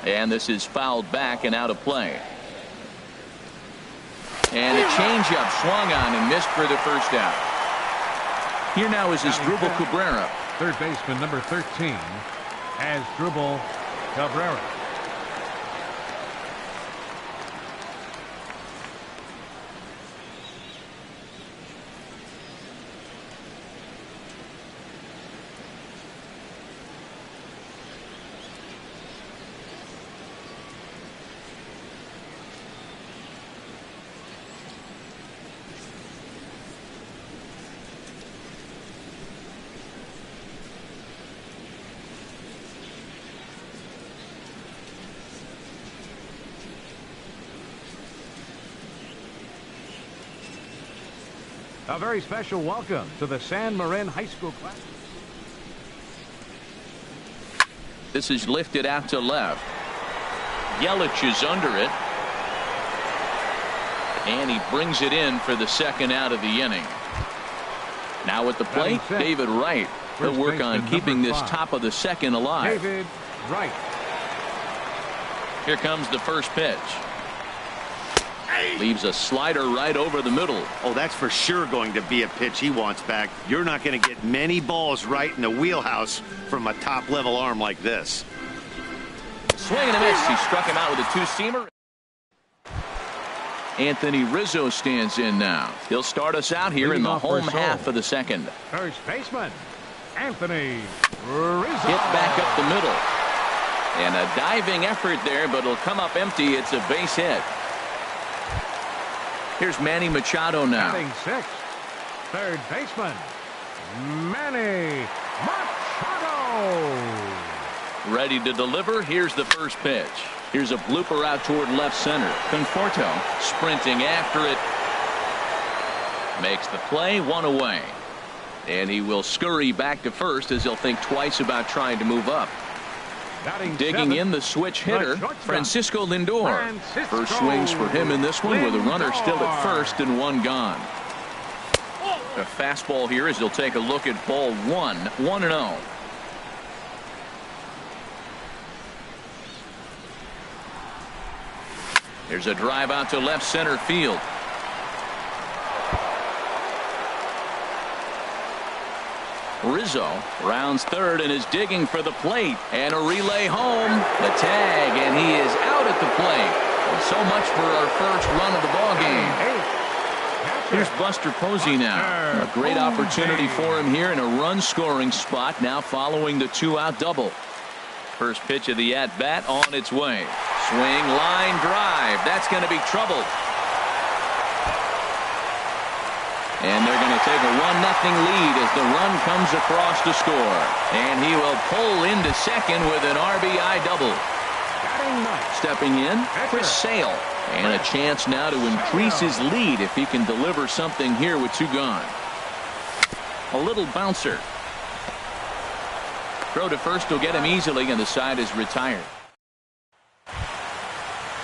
And this is fouled back and out of play. And a changeup swung on and missed for the first out. Here now is Asdrubal Cabrera. Third baseman number 13, Asdrubal Cabrera. A very special welcome to the San Marin High School class. This is lifted out to left. Yelich is under it. And he brings it in for the second out of the inning. Now at the plate, David Wright. He'll work on keeping this top of the second alive. David Wright. Here comes the first pitch. Leaves a slider right over the middle. Oh, that's for sure going to be a pitch he wants back. You're not going to get many balls right in the wheelhouse from a top-level arm like this. Swing and a miss. He struck him out with a 2-seamer. Anthony Rizzo stands in now. He'll start us out here in the home half of the second. First baseman, Anthony Rizzo. Hit back up the middle. And a diving effort there, but it'll come up empty. It's a base hit. Here's Manny Machado now. Batting sixth, third baseman, Manny Machado. Ready to deliver. Here's the first pitch. Here's a blooper out toward left center. Conforto sprinting after it. Makes the play, one away. And he will scurry back to first as he'll think twice about trying to move up. Digging in the switch hitter, Francisco Lindor. First swings for him in this one with a runner still at first and one gone. A fastball here as he'll take a look at ball one, 1-0. There's a drive out to left center field. Rizzo rounds third and is digging for the plate, and a relay home. The tag, and he is out at the plate. And so much for our first run of the ball game. Here's Buster Posey now. A great opportunity for him here in a run scoring spot now following the 2-out double. First pitch of the at-bat on its way. Swing, line drive. That's going to be trouble. And they're going to take a 1-0 lead as the run comes across to score. And he will pull into second with an RBI double. Stepping in, Chris Sale. And a chance now to increase his lead if he can deliver something here with 2 gone. A little bouncer. Throw to first will get him easily, and the side is retired.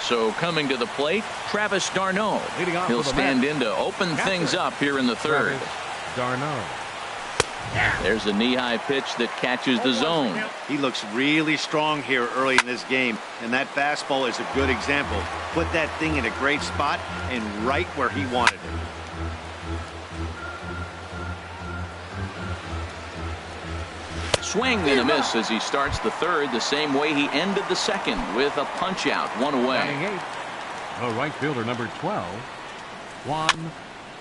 So coming to the plate, Travis d'Arnaud. He'll stand in to open things up here in the third. There's a knee-high pitch that catches the zone. He looks really strong here early in this game, and that fastball is a good example. Put that thing in a great spot and right where he wanted it. Swing and a miss as he starts the third the same way he ended the second with a punch out, 1 away. The right fielder, number 12, Juan.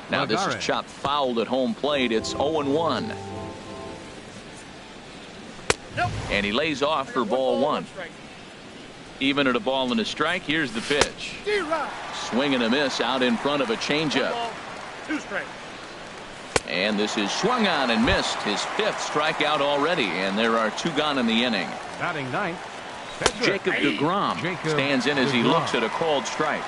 Now this is chopped fouled at home plate. It's 0-1. And he lays off for ball 1. Even at a ball and a strike, here's the pitch. Swing and a miss out in front of a changeup. 2 strikes. And this is swung on and missed, his 5th strikeout already, and there are 2 gone in the inning. Batting ninth, Jacob deGrom stands in as he looks at a called strike.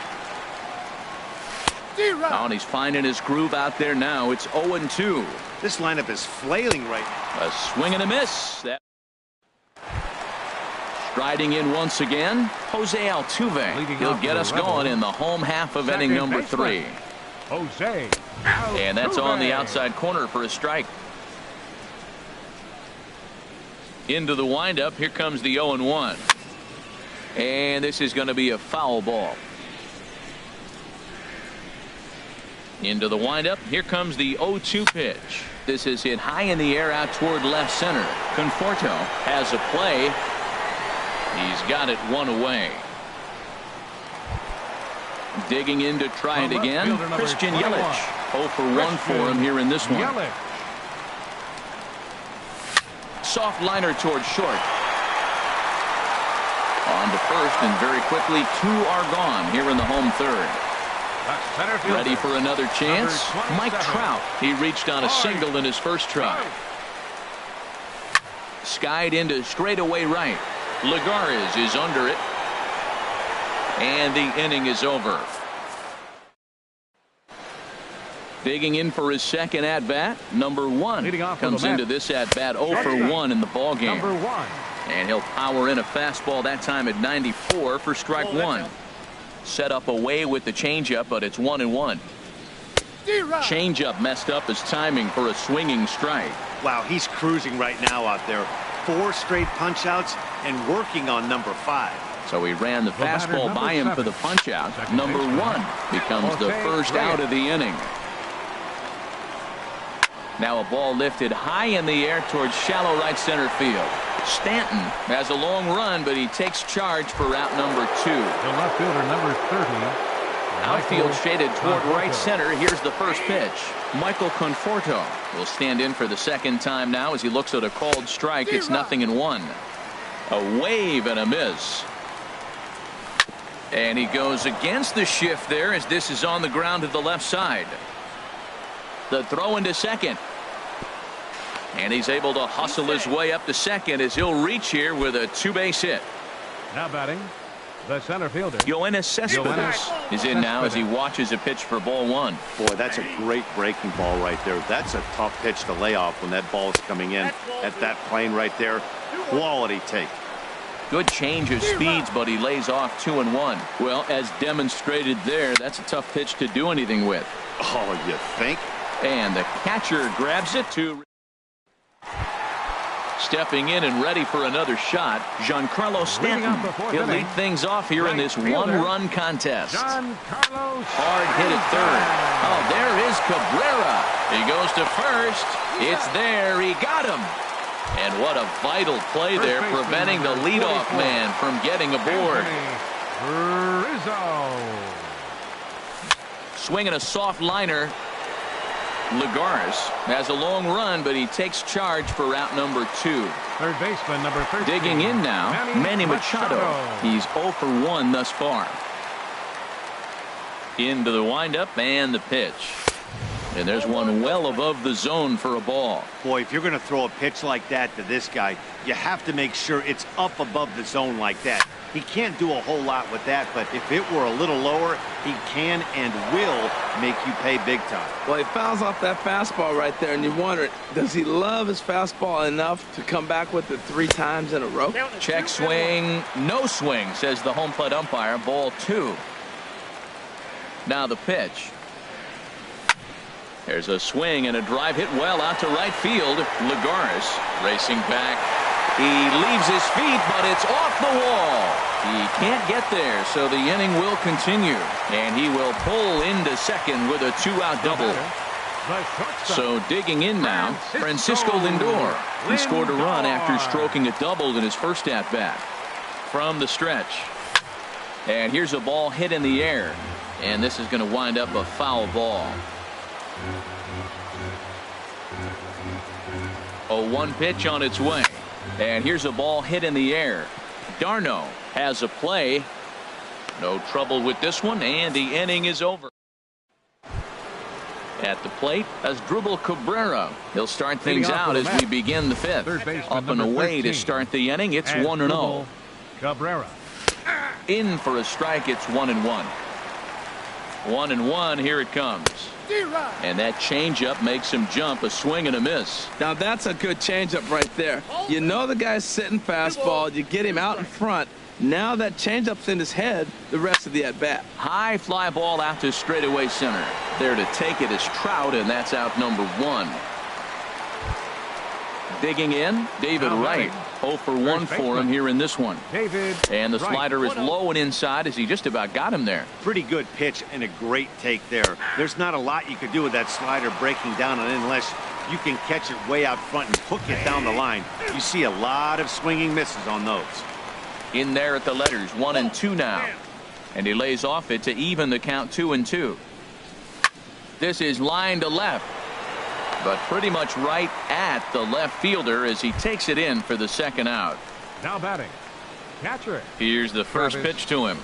Oh, and he's finding his groove out there now. It's 0-2. This lineup is flailing right now. A swing and a miss. Striding in once again, Jose Altuve. He'll get us going in the home half of inning number 3. Jose. And that's on the outside corner for a strike. Into the windup. Here comes the 0-1. And this is going to be a foul ball. Into the windup. Here comes the 0-2 pitch. This is hit high in the air out toward left center. Conforto has a play. He's got it 1 away. Digging in to try it again. Christian Yelich. 0 for 1 for him here in this one. Soft liner towards short. On to first, and very quickly 2 are gone here in the home third. Ready for another chance? Mike Trout. He reached on a single in his first try. Skied into straightaway right. Lagares is under it. And the inning is over. Digging in for his second at-bat, number 1 comes into this at-bat 0 for 1 in the ballgame. And he'll power in a fastball that time at 94 for strike 1. Set up away with the changeup, but it's 1-1. Changeup messed up his timing for a swinging strike. Wow, he's cruising right now out there. 4 straight punch-outs and working on number 5. So he ran the fastball by him for the punch-out. Number 1 becomes the first out of the inning. Now a ball lifted high in the air towards shallow right center field. Stanton has a long run, but he takes charge for route number 2. The left fielder, number 30. Outfield shaded toward right center. Here's the first pitch. Michael Conforto will stand in for the second time now as he looks at a called strike. It's 0-1. A wave and a miss. And he goes against the shift there as this is on the ground to the left side. The throw into second. And he's able to hustle his way up to second as he'll reach here with a two-base hit. Now batting, the center fielder. Yoenis Cespedes is in now as he watches a pitch for ball one. Boy, that's a great breaking ball right there. That's a tough pitch to lay off when that ball is coming in at that plane right there. Quality take. Good change of speeds, but he lays off 2-1. Well, as demonstrated there, that's a tough pitch to do anything with. Oh, you think? And the catcher grabs it to... Stepping in and ready for another shot, Giancarlo Stanton. He'll lead things off here in this one-run contest. Hard hit at third. Oh, there is Cabrera. He goes to first. It's there. He got him. And what a vital play there, preventing the leadoff man from getting aboard. Swinging a soft liner. Lagares has a long run, but he takes charge for route number 2. Third baseman number 13. Digging in now, Manny Machado. He's 0 for 1 thus far. Into the windup and the pitch. And there's one well above the zone for a ball. Boy, if you're going to throw a pitch like that to this guy, you have to make sure it's up above the zone like that. He can't do a whole lot with that, but if it were a little lower, he can and will make you pay big time. Well, he fouls off that fastball right there, and you wonder, does he love his fastball enough to come back with it 3 times in a row? Check swing, no swing, says the home plate umpire. Ball 2. Now the pitch. There's a swing and a drive hit well out to right field. Lagares racing back. He leaves his feet, but it's off the wall. He can't get there, so the inning will continue. And he will pull into second with a 2-out double. So digging in now, Francisco Lindor. He scored a run after stroking a double in his first at-bat. From the stretch. And here's a ball hit in the air. And this is going to wind up a foul ball. 0-1 pitch on its way. And here's a ball hit in the air. Darno has a play. No trouble with this one, and the inning is over. At the plate, Asdrubal Cabrera. He'll start things out as we begin the 5th. Up and away to start the inning. It's 1-0. Cabrera. In for a strike. It's 1-1. 1-1. Here it comes. And that changeup makes him jump. A swing and a miss. Now that's a good changeup right there. You know the guy's sitting fastball. You get him out in front. Now that changeup's in his head the rest of the at-bat. High fly ball out to straightaway center. There to take it is Trout, and that's out number 1. Digging in, David Wright. 0 for 1 for him here in this one. And the slider is low and inside as he just about got him there. Pretty good pitch and a great take there. There's not a lot you could do with that slider breaking down unless you can catch it way out front and hook it down the line. You see a lot of swinging misses on those. In there at the letters, 1-2 now. And he lays off it to even the count 2-2. This is line to left. But pretty much right at the left fielder as he takes it in for the second out. Now batting, catcher. Here's the first pitch to him.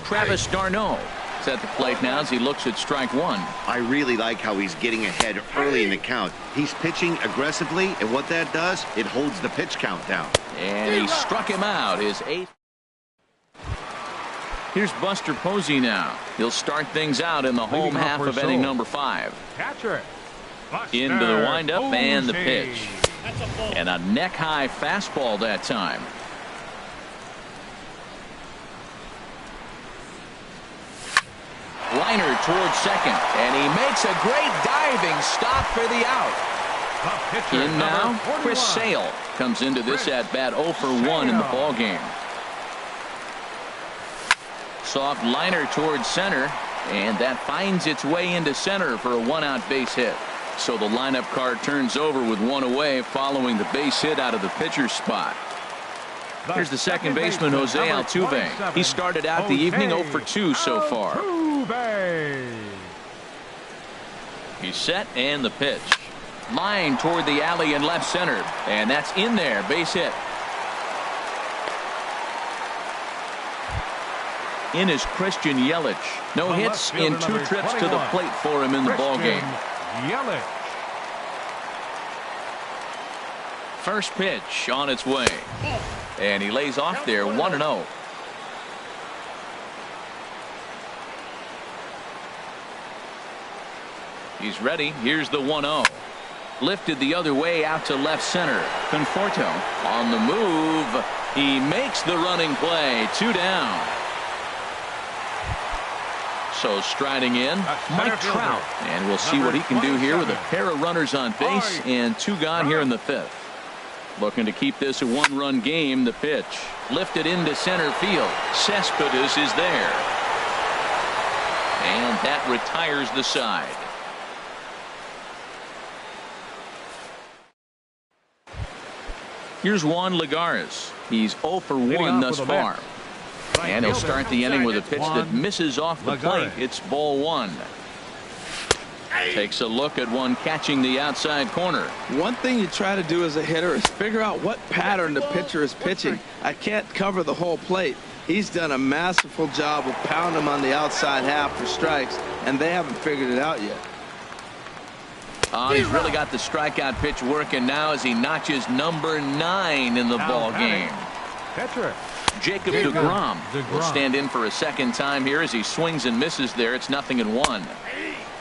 Travis d'Arnaud is at the plate now as he looks at strike 1. I really like how he's getting ahead early in the count. He's pitching aggressively, and what that does, it holds the pitch count down. And he struck him out, his 8th. Here's Buster Posey now. He'll start things out in the home half of inning number 5. Catcher. Into the windup and the pitch. And a neck-high fastball that time. Liner towards second, and he makes a great diving stop for the out. In now, Chris Sale comes into this at-bat 0 for 1 in the ballgame. Soft liner towards center, and that finds its way into center for a 1-out base hit. So the lineup card turns over with 1 away following the base hit out of the pitcher's spot. Here's the second baseman, Jose Altuve. He started out the evening 0 for 2 so far. He's set and the pitch. Line toward the alley in left center. And that's in there. Base hit. In is Christian Yelich. No hits in 2 trips to the plate for him in the ballgame. First pitch on its way. And he lays off there 1-0. He's ready. Here's the 1-0. Lifted the other way out to left center. Conforto on the move. He makes the running play. 2 down. So striding in, Mike Trout. And we'll see what he can do here with a pair of runners on base and 2 gone here in the 5th. Looking to keep this a 1-run game. The pitch lifted into center field. Cespedes is there. And that retires the side. Here's Juan Lagares. He's 0 for 1 thus far. And he'll start the inning with a pitch that misses off the plate. It's ball 1. Takes a look at one catching the outside corner. One thing you try to do as a hitter is figure out what pattern the pitcher is pitching. I can't cover the whole plate. He's done a masterful job of pounding him on the outside half for strikes, and they haven't figured it out yet. He's really got the strikeout pitch working now as he notches number 9 in the ball game. Jacob deGrom will stand in for a second time here as he swings and misses there. It's 0-1.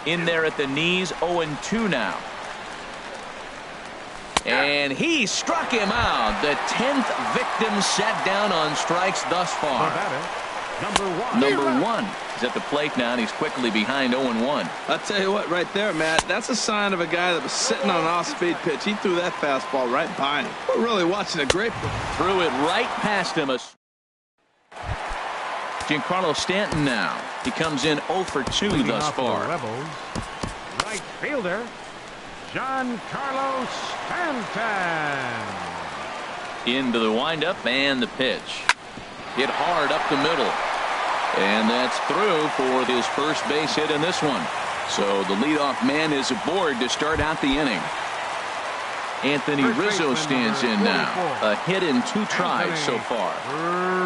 In there at the knees, 0-2 now. And he struck him out. The 10th victim set down on strikes thus far. Number 1 is at the plate now, and he's quickly behind 0-1. I'll tell you what, right there, Matt, that's a sign of a guy that was sitting on an off-speed pitch. He threw that fastball right by him. We're really watching a great one. Threw it right past him. Giancarlo Stanton now. He comes in 0 for 2 thus far. Rebels, right fielder Giancarlo Stanton. Into the windup and the pitch. Hit hard up the middle. And that's through for his first base hit in this one. So the leadoff man is aboard to start out the inning. Anthony Rizzo stands in now. A hit in 2 tries so far.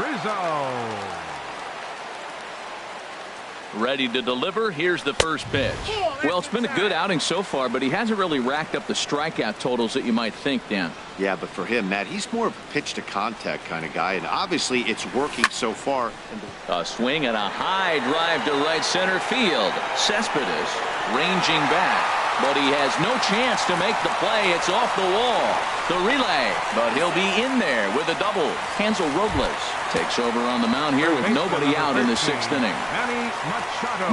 Rizzo. Ready to deliver. Here's the first pitch. Well, it's been a good outing so far, but he hasn't really racked up the strikeout totals that you might think, Dan. Yeah, but for him, Matt, he's more of a pitch to contact kind of guy, and obviously it's working so far. A swing and a high drive to right center field. Cespedes ranging back, but he has no chance to make the play. It's off the wall. The relay, but he'll be in there with a double. Hansel Robles takes over on the mound here with nobody out in the 6th inning.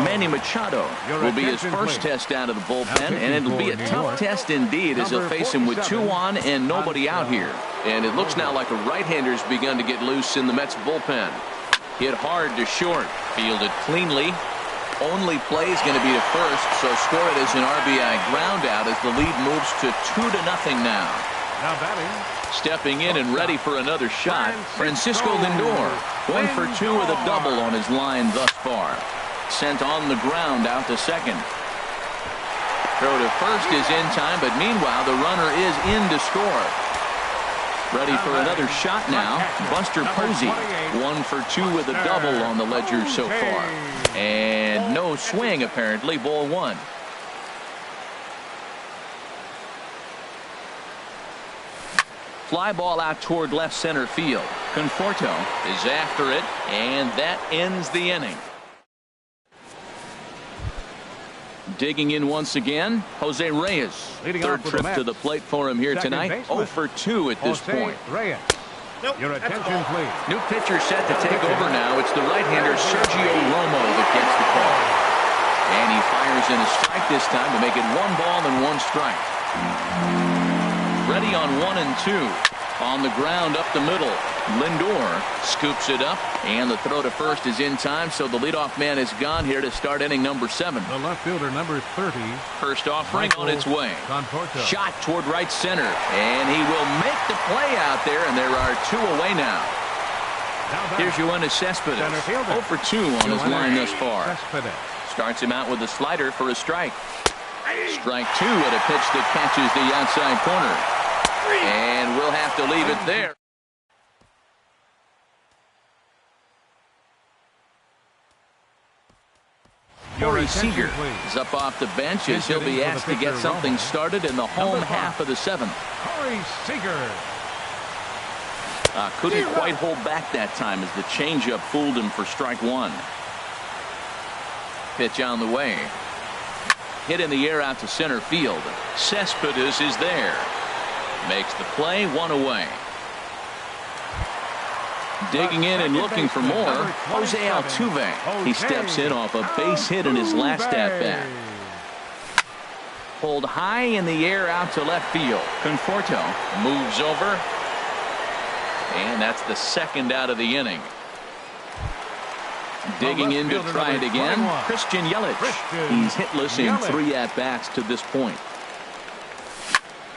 Manny Machado will be his first test out of the bullpen, and it'll be a tough test indeed as he'll face him with 2 on and nobody out here. And it looks now like a right-hander's begun to get loose in the Mets bullpen. Hit hard to short, fielded cleanly. Only play is going to be to first, so score it as an RBI ground out as the lead moves to 2-0 now. Now batting. Stepping in and ready for another shot, Francisco Lindor. 1 for 2 with a double on his line thus far. Sent on the ground out to second. Throw to first is in time, but meanwhile the runner is in to score. Ready for another shot now. Buster Posey. 1 for 2 with a double on the ledger so far. And no swing apparently. Ball 1. Fly ball out toward left center field. Conforto is after it, and that ends the inning. Digging in once again, Jose Reyes. Third trip to the plate for him here tonight. 0 for 2 at this point. Your attention, please. New pitcher set to take over now. It's the right-hander Sergio Romo that gets the call. And he fires in a strike this time to make it 1 ball and 1 strike. Ready on 1 and 2. On the ground up the middle. Lindor scoops it up, and the throw to first is in time, so the leadoff man is gone here to start inning number 7. The left fielder, number 30. First offering on its way. Conforto. Shot toward right center, and he will make the play out there, and there are 2 away now. Here's Yoenis Cespedes. 0 for 2 on his line thus far. Starts him out with a slider for a strike. Strike 2 at a pitch that catches the outside corner. And we'll have to leave it there. Corey Seager please. is up off the bench as he'll be asked to get something started in the home half of the 7th. Corey Seager. Couldn't quite hold back that time as the changeup fooled him for strike 1. Pitch on the way. Hit in the air out to center field. Cespedes is there. Makes the play, 1 away. Digging in and looking for more, Jose Altuve. He steps in off a base hit in his last at-bat. Pulled high in the air out to left field. Conforto moves over. And that's the 2nd out of the inning. Digging in to try it again, Christian Yelich. He's hitless in 3 at-bats to this point.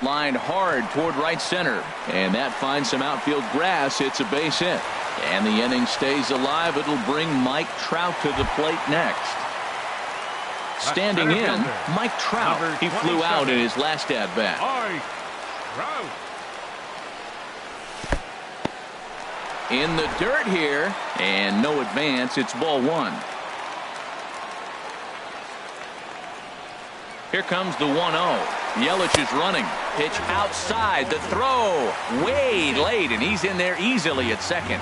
Lined hard toward right center, and that finds some outfield grass. It's a base hit, and the inning stays alive. It'll bring Mike Trout to the plate next. Standing in, Mike Trout. He flew out in his last at-bat. In the dirt here, and no advance. It's ball 1. Here comes the 1-0. Yelich is running. Pitch outside. The throw way late, and he's in there easily at second.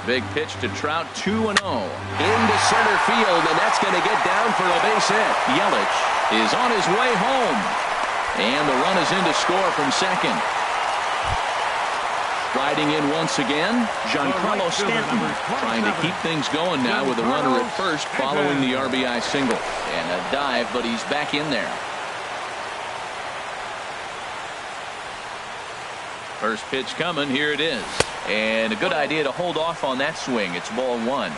Big pitch to Trout, 2-0. Into center field, and that's going to get down for a base hit. Yelich is on his way home, and the run is in to score from second. Riding in once again, Giancarlo Stanton, trying to keep things going now with a runner at first following the RBI single. And a dive, but he's back in there. First pitch coming, here it is. And a good idea to hold off on that swing. It's ball 1.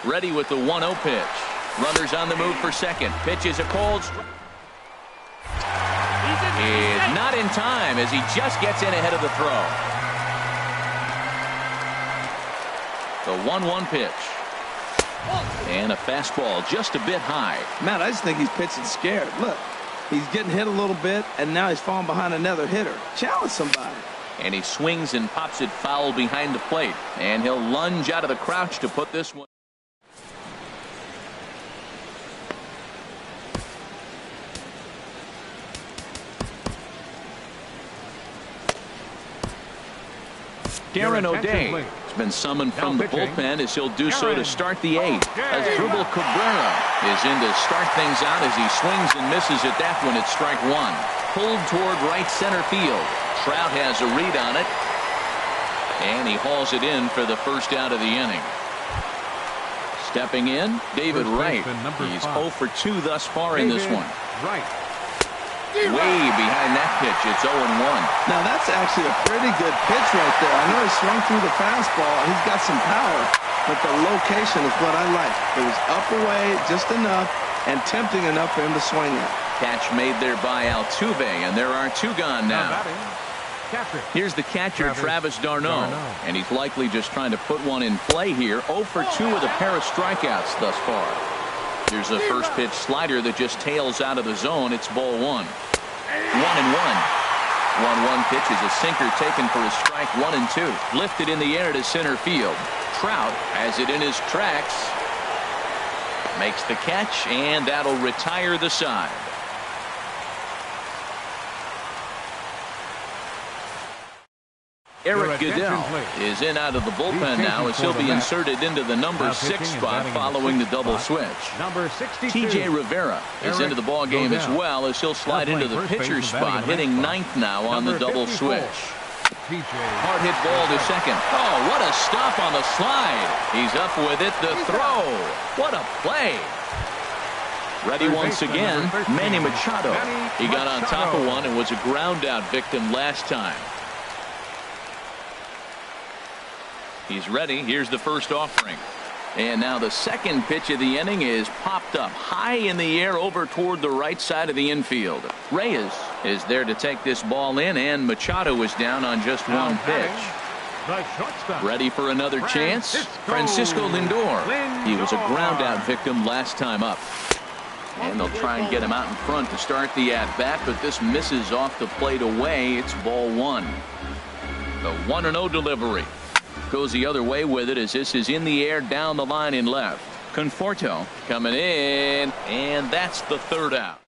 Ready with the 1-0 pitch. Runners on the move for second. Pitch is a cold strike. Is not in time as he just gets in ahead of the throw. The 1-1 pitch. And a fastball just a bit high. Man, I just think he's pitching scared. Look, he's getting hit a little bit, and now he's falling behind another hitter. Challenge somebody. And he swings and pops it foul behind the plate. And he'll lunge out of the crouch to put this one. Darren O'Day has been summoned from the bullpen as he'll do so to start the 8th. Asdrubal Cabrera is in to start things out as he swings and misses at that one at strike 1. Pulled toward right center field. Trout has a read on it, and he hauls it in for the first out of the inning. Stepping in, David Wright. He's 0 for 2 thus far in this one. Way behind that pitch. It's 0-1. Now that's actually a pretty good pitch right there. I know he swung through the fastball. He's got some power, but the location is what I like. It was up away just enough and tempting enough for him to swing it. Catch made there by Altuve, and there are 2 gone now. Here's the catcher, Travis d'Arnaud, and he's likely just trying to put one in play here. 0 for 2 with a pair of strikeouts thus far. There's a first pitch slider that just tails out of the zone. It's ball 1. 1-1. 1-1 pitch is a sinker taken for a strike. 1-2. Lifted in the air to center field. Trout has it in his tracks. Makes the catch, and that'll retire the side. Eric Goodell is in out of the bullpen now as he'll be inserted into the number 6 spot following the double switch. TJ Rivera is into the ball game as well as he'll slide into the pitcher spot, hitting 9th now on the double switch. Hard hit ball to second. Oh, what a stop on the slide. He's up with it. The throw. What a play. Ready once again, Manny Machado. He got on top of one and was a ground out victim last time. He's ready. Here's the first offering. And now the second pitch of the inning is popped up high in the air over toward the right side of the infield. Reyes is there to take this ball in, and Machado is down on just one pitch. Ready for another chance? Francisco Lindor. He was a ground out victim last time up. And they'll try and get him out in front to start the at-bat, but this misses off the plate away. It's ball 1. The 1-0 delivery. Goes the other way with it as this is in the air down the line in left. Conforto coming in, and that's the third out.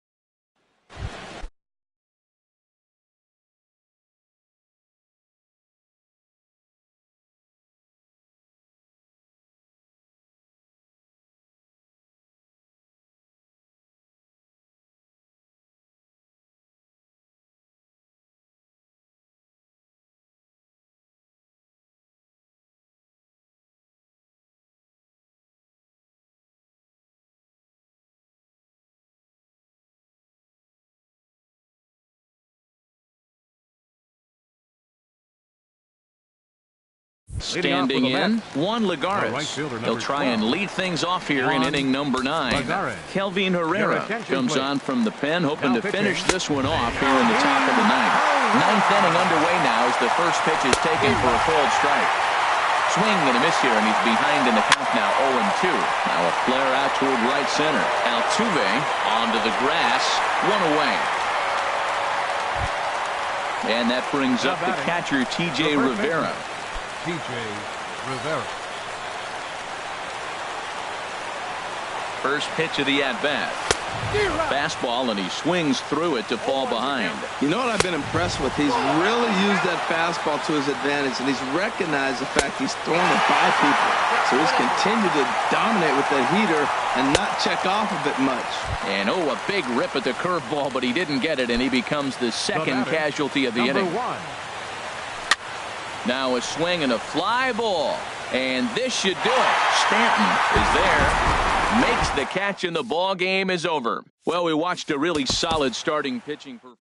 Standing in, Juan Lagares. He'll try and lead things off here in inning number 9. Kelvin Herrera comes on from the pen, hoping to finish this one off here in the top of the ninth. Ninth inning underway now as the first pitch is taken for a called strike. Swing and a miss here, and he's behind in the count now, 0-2. Now a flare out toward right center. Altuve onto the grass, one away. And that brings up the catcher, T.J. Rivera. T.J. Rivera. First pitch of the at-bat. Fastball, and he swings through it to fall behind. You know what I've been impressed with? He's really used that fastball to his advantage, and he's recognized the fact he's throwing it by people. So he's continued to dominate with that heater and not check off of it much. And a big rip at the curveball, but he didn't get it, and he becomes the second casualty of the inning. Now a swing and a fly ball, and this should do it. Stanton is there, makes the catch, and the ball game is over. Well, we watched a really solid starting pitching performance.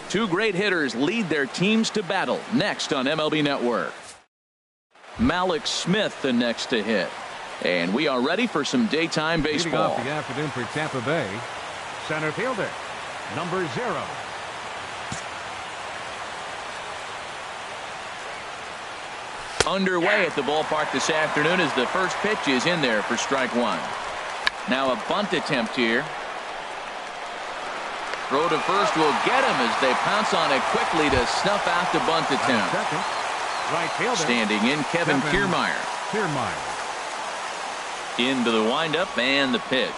Two great hitters lead their teams to battle next on MLB Network. Malik Smith the next to hit. And we are ready for some daytime baseball. Leading off the afternoon for Tampa Bay, center fielder, number 0. Underway at the ballpark this afternoon as the first pitch is in there for strike one. Now a bunt attempt here. Throw to first will get him as they pounce on it quickly to snuff out the bunt attempt. Right fielder, standing in Kevin Kiermaier. Into the windup and the pitch.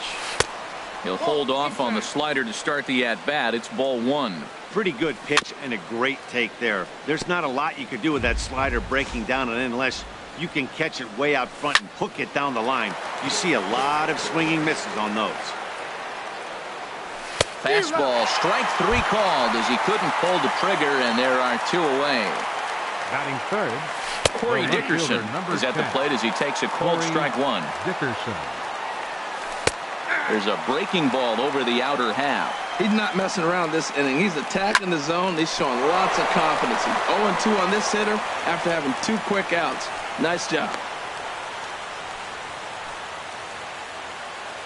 He'll hold off on the slider to start the at-bat. It's ball 1. Pretty good pitch and a great take there. There's not a lot you could do with that slider breaking down, and unless you can catch it way out front and hook it down the line, you see a lot of swinging misses on those. Fastball, strike 3 called as he couldn't pull the trigger, and there are 2 away. Batting third, Corey Dickerson is at the plate as he takes a cold strike 1. Dickerson. There's a breaking ball over the outer half. He's not messing around this inning. He's attacking the zone. He's showing lots of confidence. He's 0-2 on this hitter after having 2 quick outs. Nice job.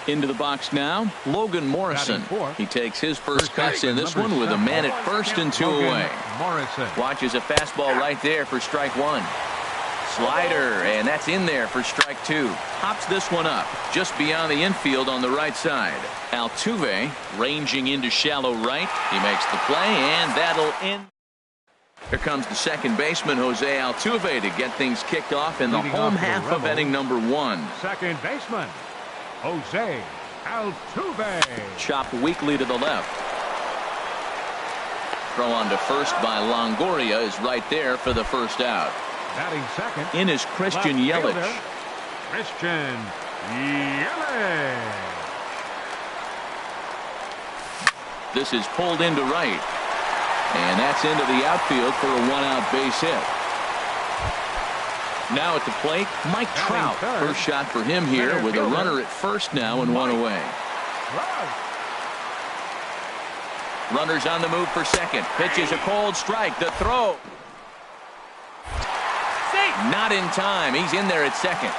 Into the box now, Logan Morrison. He takes his first cuts in this one with a man at first and 2 away. Watches a fastball right there for strike 1. Slider, and that's in there for strike 2. Hops this one up just beyond the infield on the right side. Altuve ranging into shallow right. He makes the play, and that'll end. Here comes the second baseman, Jose Altuve, to get things kicked off in the home half of inning number 1. Second baseman, Jose Altuve. Chop weakly to the left. Throw on to first by Longoria is right there for the first out. Batting second, in is Christian Yelich. Christian Yelich. This is pulled into right. And that's into the outfield for a 1-out base hit. Now at the plate, Mike Trout. First shot for him here with a runner at first now and 1 away. Runners on the move for second. Pitches a cold strike. The throw. Not in time. He's in there at second.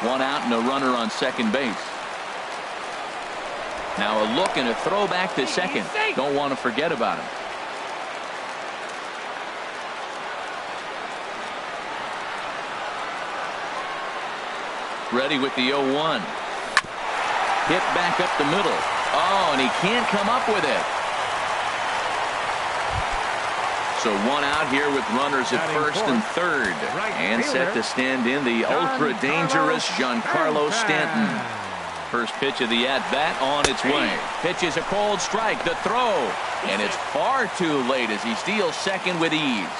1 out and a runner on second base. Now a look and a throw back to second. Don't want to forget about him. Ready with the 0-1. Hit back up the middle. Oh, and he can't come up with it. So 1 out here with runners at first and third. And set to stand in the ultra-dangerous Giancarlo Stanton. First pitch of the at-bat on its way. Pitch is a cold strike. The throw. And it's far too late as he steals second with ease.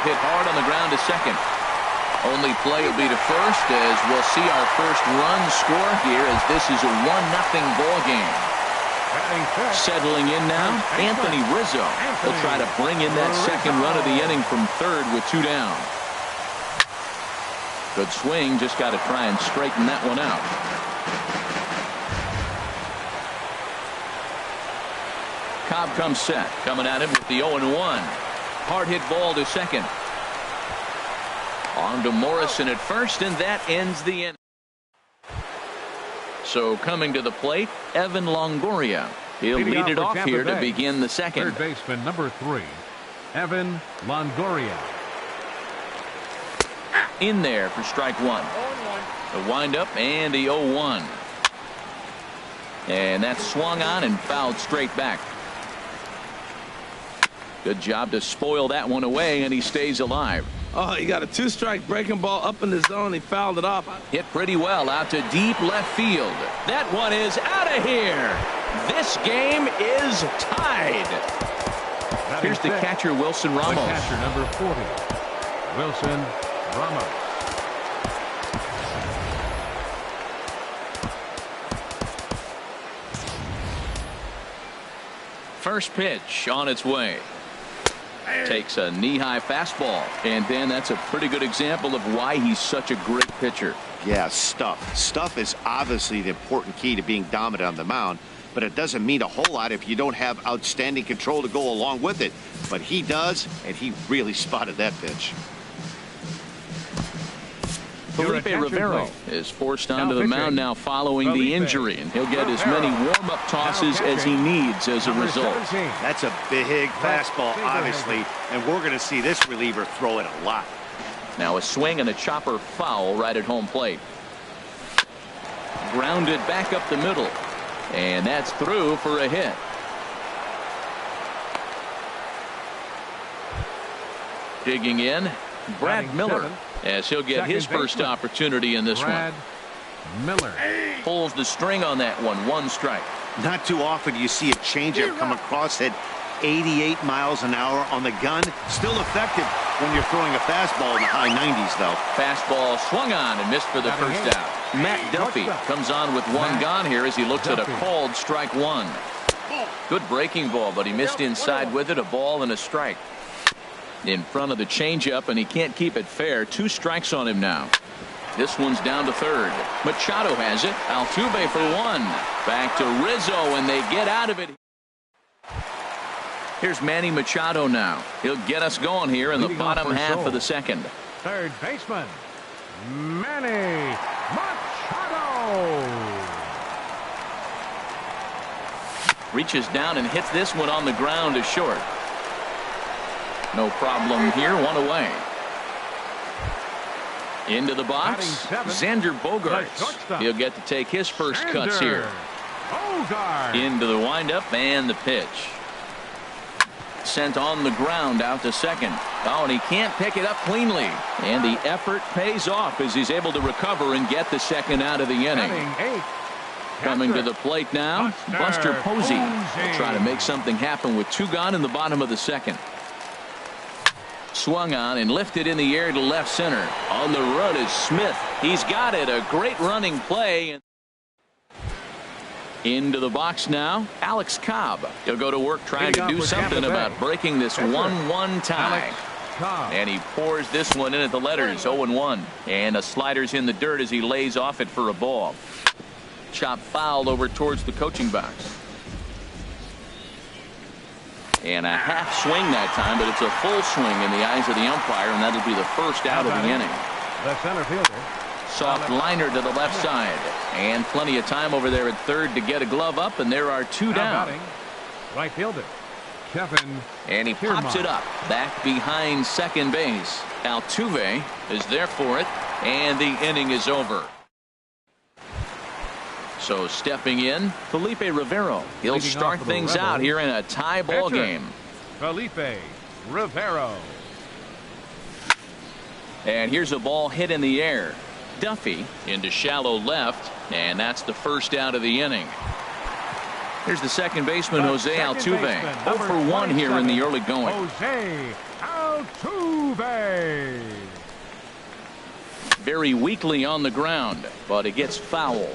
Hit hard on the ground to second. Only play will be to first as we'll see our first run score here as this is a 1-0 ball game. Settling in now, Anthony Rizzo will try to bring in that second run of the inning from third with 2 down. Good swing, just got to try and straighten that one out. Cobb comes set, coming at him with the 0-1. Hard hit ball to second. On to Morrison at first, and that ends the inning. So coming to the plate, Evan Longoria. He'll lead it off here to begin the second. Third baseman number 3, Evan Longoria. In there for strike 1. The windup and the 0-1. And that's swung on and fouled straight back. Good job to spoil that one away, and he stays alive. Oh, he got a 2-strike breaking ball up in the zone. He fouled it off. Hit pretty well out to deep left field. That one is out of here. This game is tied. Here's the catcher, Wilson Ramos. The catcher, number 40, Wilson Ramos. First pitch on its way. Takes a knee-high fastball. And, Dan, that's a pretty good example of why he's such a great pitcher. Yeah, stuff. Stuff is obviously the important key to being dominant on the mound, but it doesn't mean a whole lot if you don't have outstanding control to go along with it. But he does, and he really spotted that pitch. Felipe Rivero is forced onto the mound now following the injury, and he'll get as many warm-up tosses as he needs as a result. That's a big fastball, obviously, and we're going to see this reliever throw it a lot. Now a swing and a chopper foul right at home plate. Grounded back up the middle, and that's through for a hit. Digging in, Brad Miller, as he'll get his first opportunity in this one. Miller Pulls the string on that one. One strike. Not too often do you see a changeup come across at 88 miles an hour on the gun. Still effective when you're throwing a fastball in the high 90s, though. Fastball swung on and missed for the first out. Matt Duffy comes on with one gone here as he looks at a called strike one. Good breaking ball, but he missed inside with it. A ball and a strike. In front of the changeup, and he can't keep it fair. 2 strikes on him now. This one's down to third. Machado has it. Altuve for one. Back to Rizzo, and they get out of it. Here's Manny Machado now. He'll get us going here in the bottom half of the second. Third baseman, Manny Machado. Reaches down and hits this one on the ground to short. No problem here. One away. Into the box, Xander Bogaerts. He'll get to take his first cuts here. Into the windup and the pitch. Sent on the ground out to second. Oh, and he can't pick it up cleanly. And the effort pays off as he's able to recover and get the second out of the inning. Coming to the plate now, Buster Posey will try to make something happen with 2 gone in the bottom of the second. Swung on and lifted in the air to left center. On the run is Smith. He's got it. A great running play. Into the box now, Alex Cobb. He'll go to work trying to do something about breaking this 1-1 tie. And he pours this one in at the letters, 0-1. And a slider's in the dirt as he lays off it for a ball. Chop foul over towards the coaching box. And a half swing that time, but it's a full swing in the eyes of the umpire, and that'll be the first out of the inning. The center fielder. Soft liner to the left side. And plenty of time over there at third to get a glove up, and there are 2 down. Right fielder, Kevin. And he pops it up back behind second base. Altuve is there for it, and the inning is over. So stepping in, Felipe Rivero. He'll start things out here in a tie ball game. Felipe Rivero. And here's a ball hit in the air. Duffy into shallow left, and that's the first out of the inning. Here's the second baseman, Jose Altuve. 0 for 1 here in the early going. Jose Altuve. Very weakly on the ground, but it gets foul.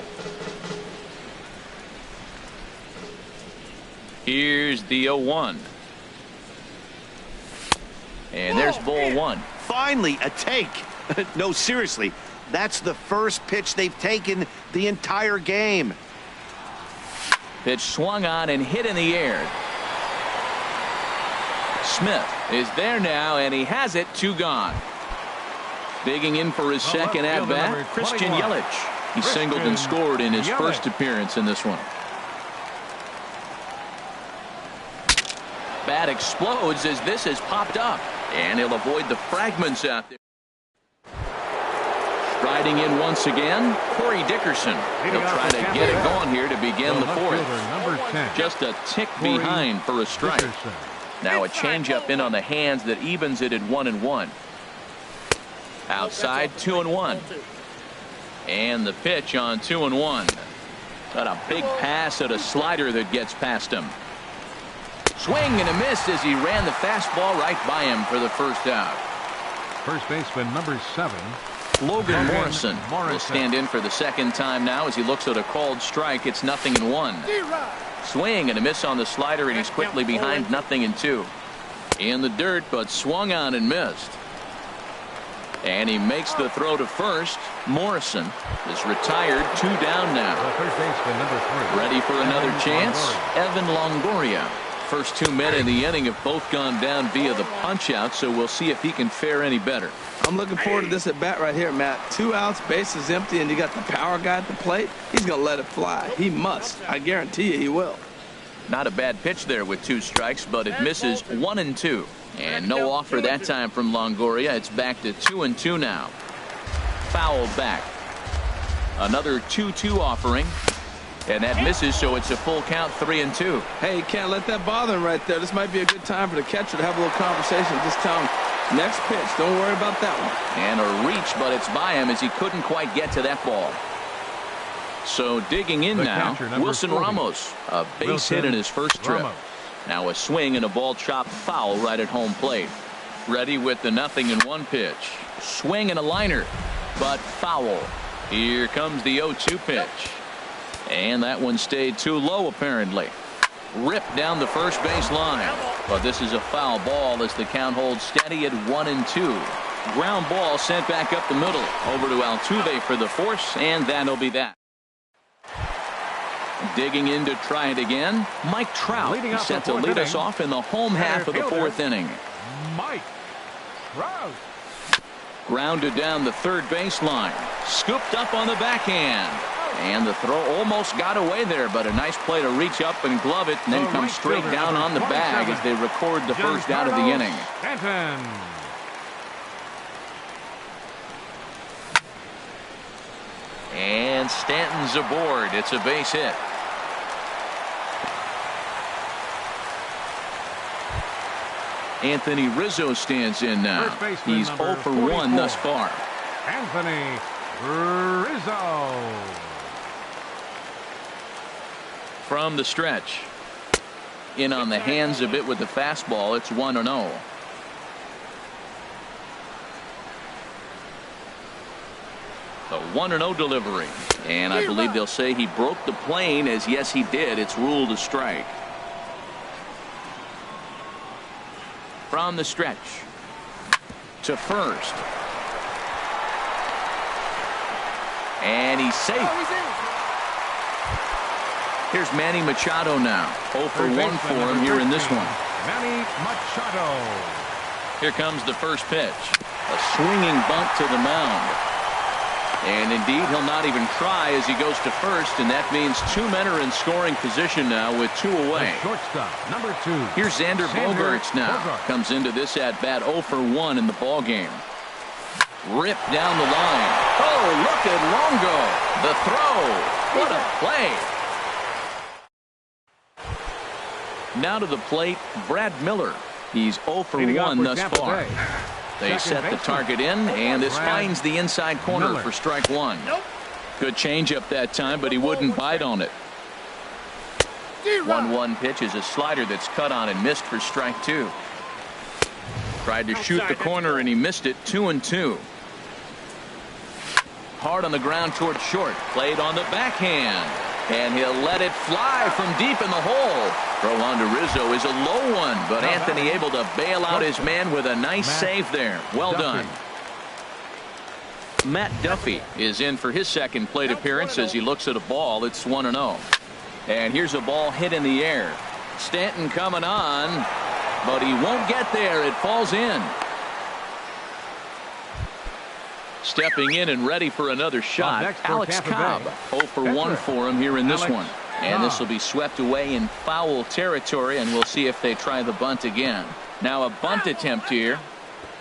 Here's the 0-1. And there's ball 1. Finally, a take. No, seriously. That's the first pitch they've taken the entire game. Pitch swung on and hit in the air. Smith is there now, and he has it. 2 gone. Digging in for his second at bat, Christian Yelich. He singled and scored in his first appearance in this one. Bat explodes as this has popped up, and he'll avoid the fragments out there. Striding in once again, Corey Dickerson. He'll try to get it going here to begin the fourth. Just a tick behind for a strike. Now a changeup in on the hands that evens it at 1-1. Outside, 2-1. And the pitch on 2-1. Got a big pass at a slider that gets past him. Swing and a miss as he ran the fastball right by him for the first out. First baseman number 7. Logan Morrison will stand in for the second time now as he looks at a called strike. It's 0-1. Swing and a miss on the slider, and he's quickly behind 0-2. In the dirt, but swung on and missed. And he makes the throw to first. Morrison is retired. 2 down now. First baseman, number 3. Ready for another chance. Evan Longoria. First 2 men in the inning have both gone down via the punch out, so we'll see if he can fare any better. I'm looking forward to this at bat right here, Matt. 2 outs, bases empty, and you got the power guy at the plate. He's going to let it fly. He must. I guarantee you he will. Not a bad pitch there with 2 strikes, but it misses 1-2. And no offer that time from Longoria. It's back to 2-2 now. Foul back. Another 2-2 offering. And that misses, so it's a full count, 3-2. Hey, you can't let that bother him right there. This might be a good time for the catcher to have a little conversation. Just tell him, next pitch, don't worry about that one. And a reach, but it's by him as he couldn't quite get to that ball. So digging in now, Wilson Ramos, a base hit in his first trip. Now a swing and a ball chopped foul right at home plate. Ready with the 0-1 pitch. Swing and a liner, but foul. Here comes the 0-2 pitch. And that one stayed too low apparently. Ripped down the first base line. But this is a foul ball as the count holds steady at 1-2. Ground ball sent back up the middle. Over to Altuve for the force, and that'll be that. Digging in to try it again. Mike Trout is set to lead us off in the home half of the 4th inning. Mike Trout. Grounded down the third baseline. Scooped up on the backhand. And the throw almost got away there, but a nice play to reach up and glove it, and then come straight down on the bag as they record the first out of the inning. And Stanton's aboard. It's a base hit. Anthony Rizzo stands in now. He's 0 for 1 thus far. Anthony Rizzo. From the stretch. In on the hands a bit with the fastball. It's 1-0. The 1-0 delivery. And I believe they'll say he broke the plane, as yes he did. It's ruled a strike. From the stretch. To first. And he's safe. Here's Manny Machado now. 0 for 1 for him here in this one. Manny Machado. Here comes the first pitch. A swinging bunt to the mound. And indeed, he'll not even try as he goes to first, and that means 2 men are in scoring position now with 2 away. The shortstop, number 2. Here's Xander Bogaerts now. Comes into this at-bat 0 for 1 in the ballgame. Ripped down the line. Oh, look at Longo. The throw. What a play. Now to the plate, Brad Miller. He's 0 for 1 thus far. They set the target in, and this finds the inside corner for strike 1. Good changeup that time, but he wouldn't bite on it. 1-1 pitch is a slider that's cut on and missed for strike 2. Tried to shoot the corner, and he missed it. 2-2. Hard on the ground towards short. Played on the backhand. And he'll let it fly from deep in the hole. Throw on to Rizzo is a low one, but Anthony able to bail out his man with a nice save there. Well done. Matt Duffy is in for his second plate appearance as he looks at a ball. It's 1-0. And here's a ball hit in the air. Stanton coming on, but he won't get there. It falls in. Stepping in and ready for another shot, Alex Cobb. 0 for 1 for him here in this one. And this will be swept away in foul territory, and we'll see if they try the bunt again. Now a bunt attempt here.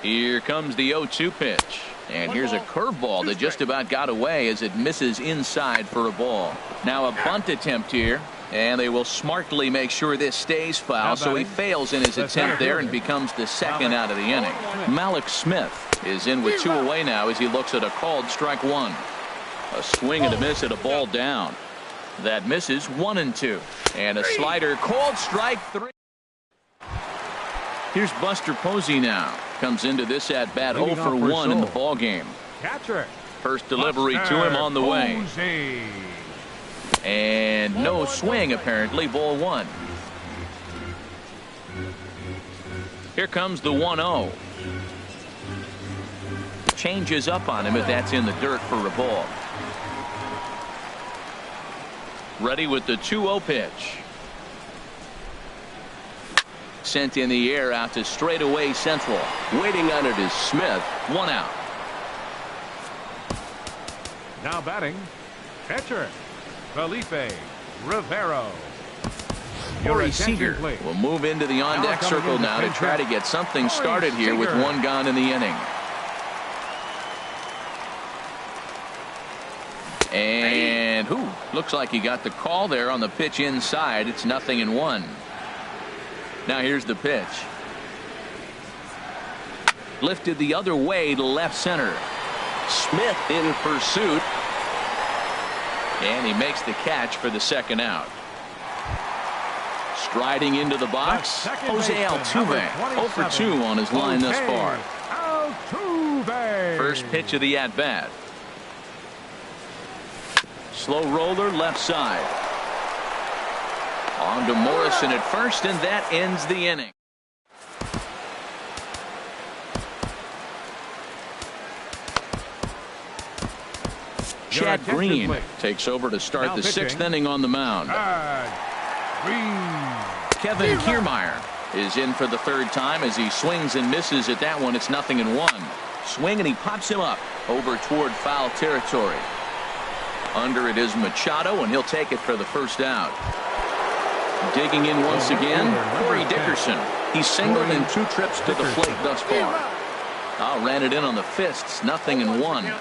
Here comes the 0-2 pitch. And here's a curveball that just about got away as it misses inside for a ball. Now a bunt attempt here. And they will smartly make sure this stays foul, so he fails in his attempt there and becomes the second out of the inning. Malik Smith is in with 2 away now as he looks at a called strike 1. A swing and a miss at a ball down. That misses 1-2. And a slider called strike 3. Here's Buster Posey now. Comes into this at bat 0 for 1 in the ball game. First delivery to him on the way. And no swing apparently. Ball 1. Here comes the 1-0. changes up on him if that's in the dirt for a ball. Ready with the 2-0 pitch. Sent in the air out to straightaway central. Waiting on it is Smith. 1 out. Now batting, pitcher, Felipe Rivero. Corey Seager will move into the on-deck circle now to try to get something started here with 1 gone in the inning. And looks like he got the call there on the pitch inside. It's 0-1. Now here's the pitch. Lifted the other way to left center. Smith in pursuit. And he makes the catch for the 2nd out. Striding into the box, Jose Altuve. 0 for 2 on his line thus far. First pitch of the at-bat. Slow roller left side. On to Morrison at first, and that ends the inning. Chad Green takes over to start the 6th inning on the mound. Kevin Kiermaier is in for the 3rd time as he swings and misses at that one. It's 0-1. Swing and he pops him up over toward foul territory. Under it is Machado, and he'll take it for the 1st out. Digging in once again, Corey Dickerson. He's singled in 2 trips to the plate thus far. Ran it in on the fists. 0-1.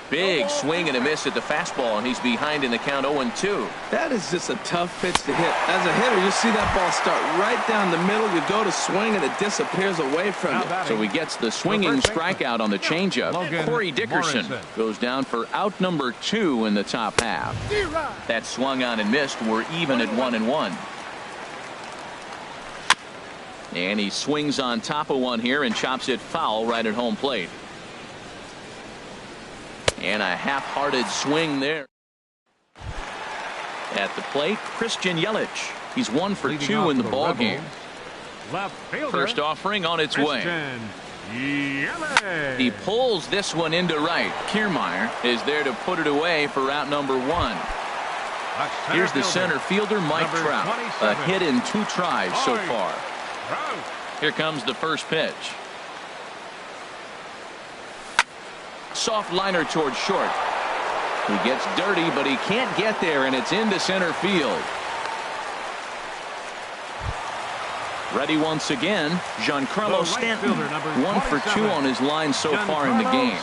Big swing and a miss at the fastball, and he's behind in the count 0-2. That is just a tough pitch to hit. As a hitter, you see that ball start right down the middle. You go to swing, and it disappears away from you. So he gets the swinging strikeout on the changeup. Corey Dickerson goes down for out number 2 in the top half. That swung on and missed. We're even at 1-1. And he swings on top of one here and chops it foul right at home plate. And a half-hearted swing there. At the plate, Christian Yelich. He's 1 for 2 in the ball game. First offering on its way. He pulls this one into right. Kiermaier is there to put it away for out number 1. Here's the center fielder, Mike Trout. A hit in 2 tries so far. Here comes the first pitch. Soft liner towards short. He gets dirty, but he can't get there, and it's into center field. Ready once again, Giancarlo Stanton. 1 for 2 on his line so far in the game.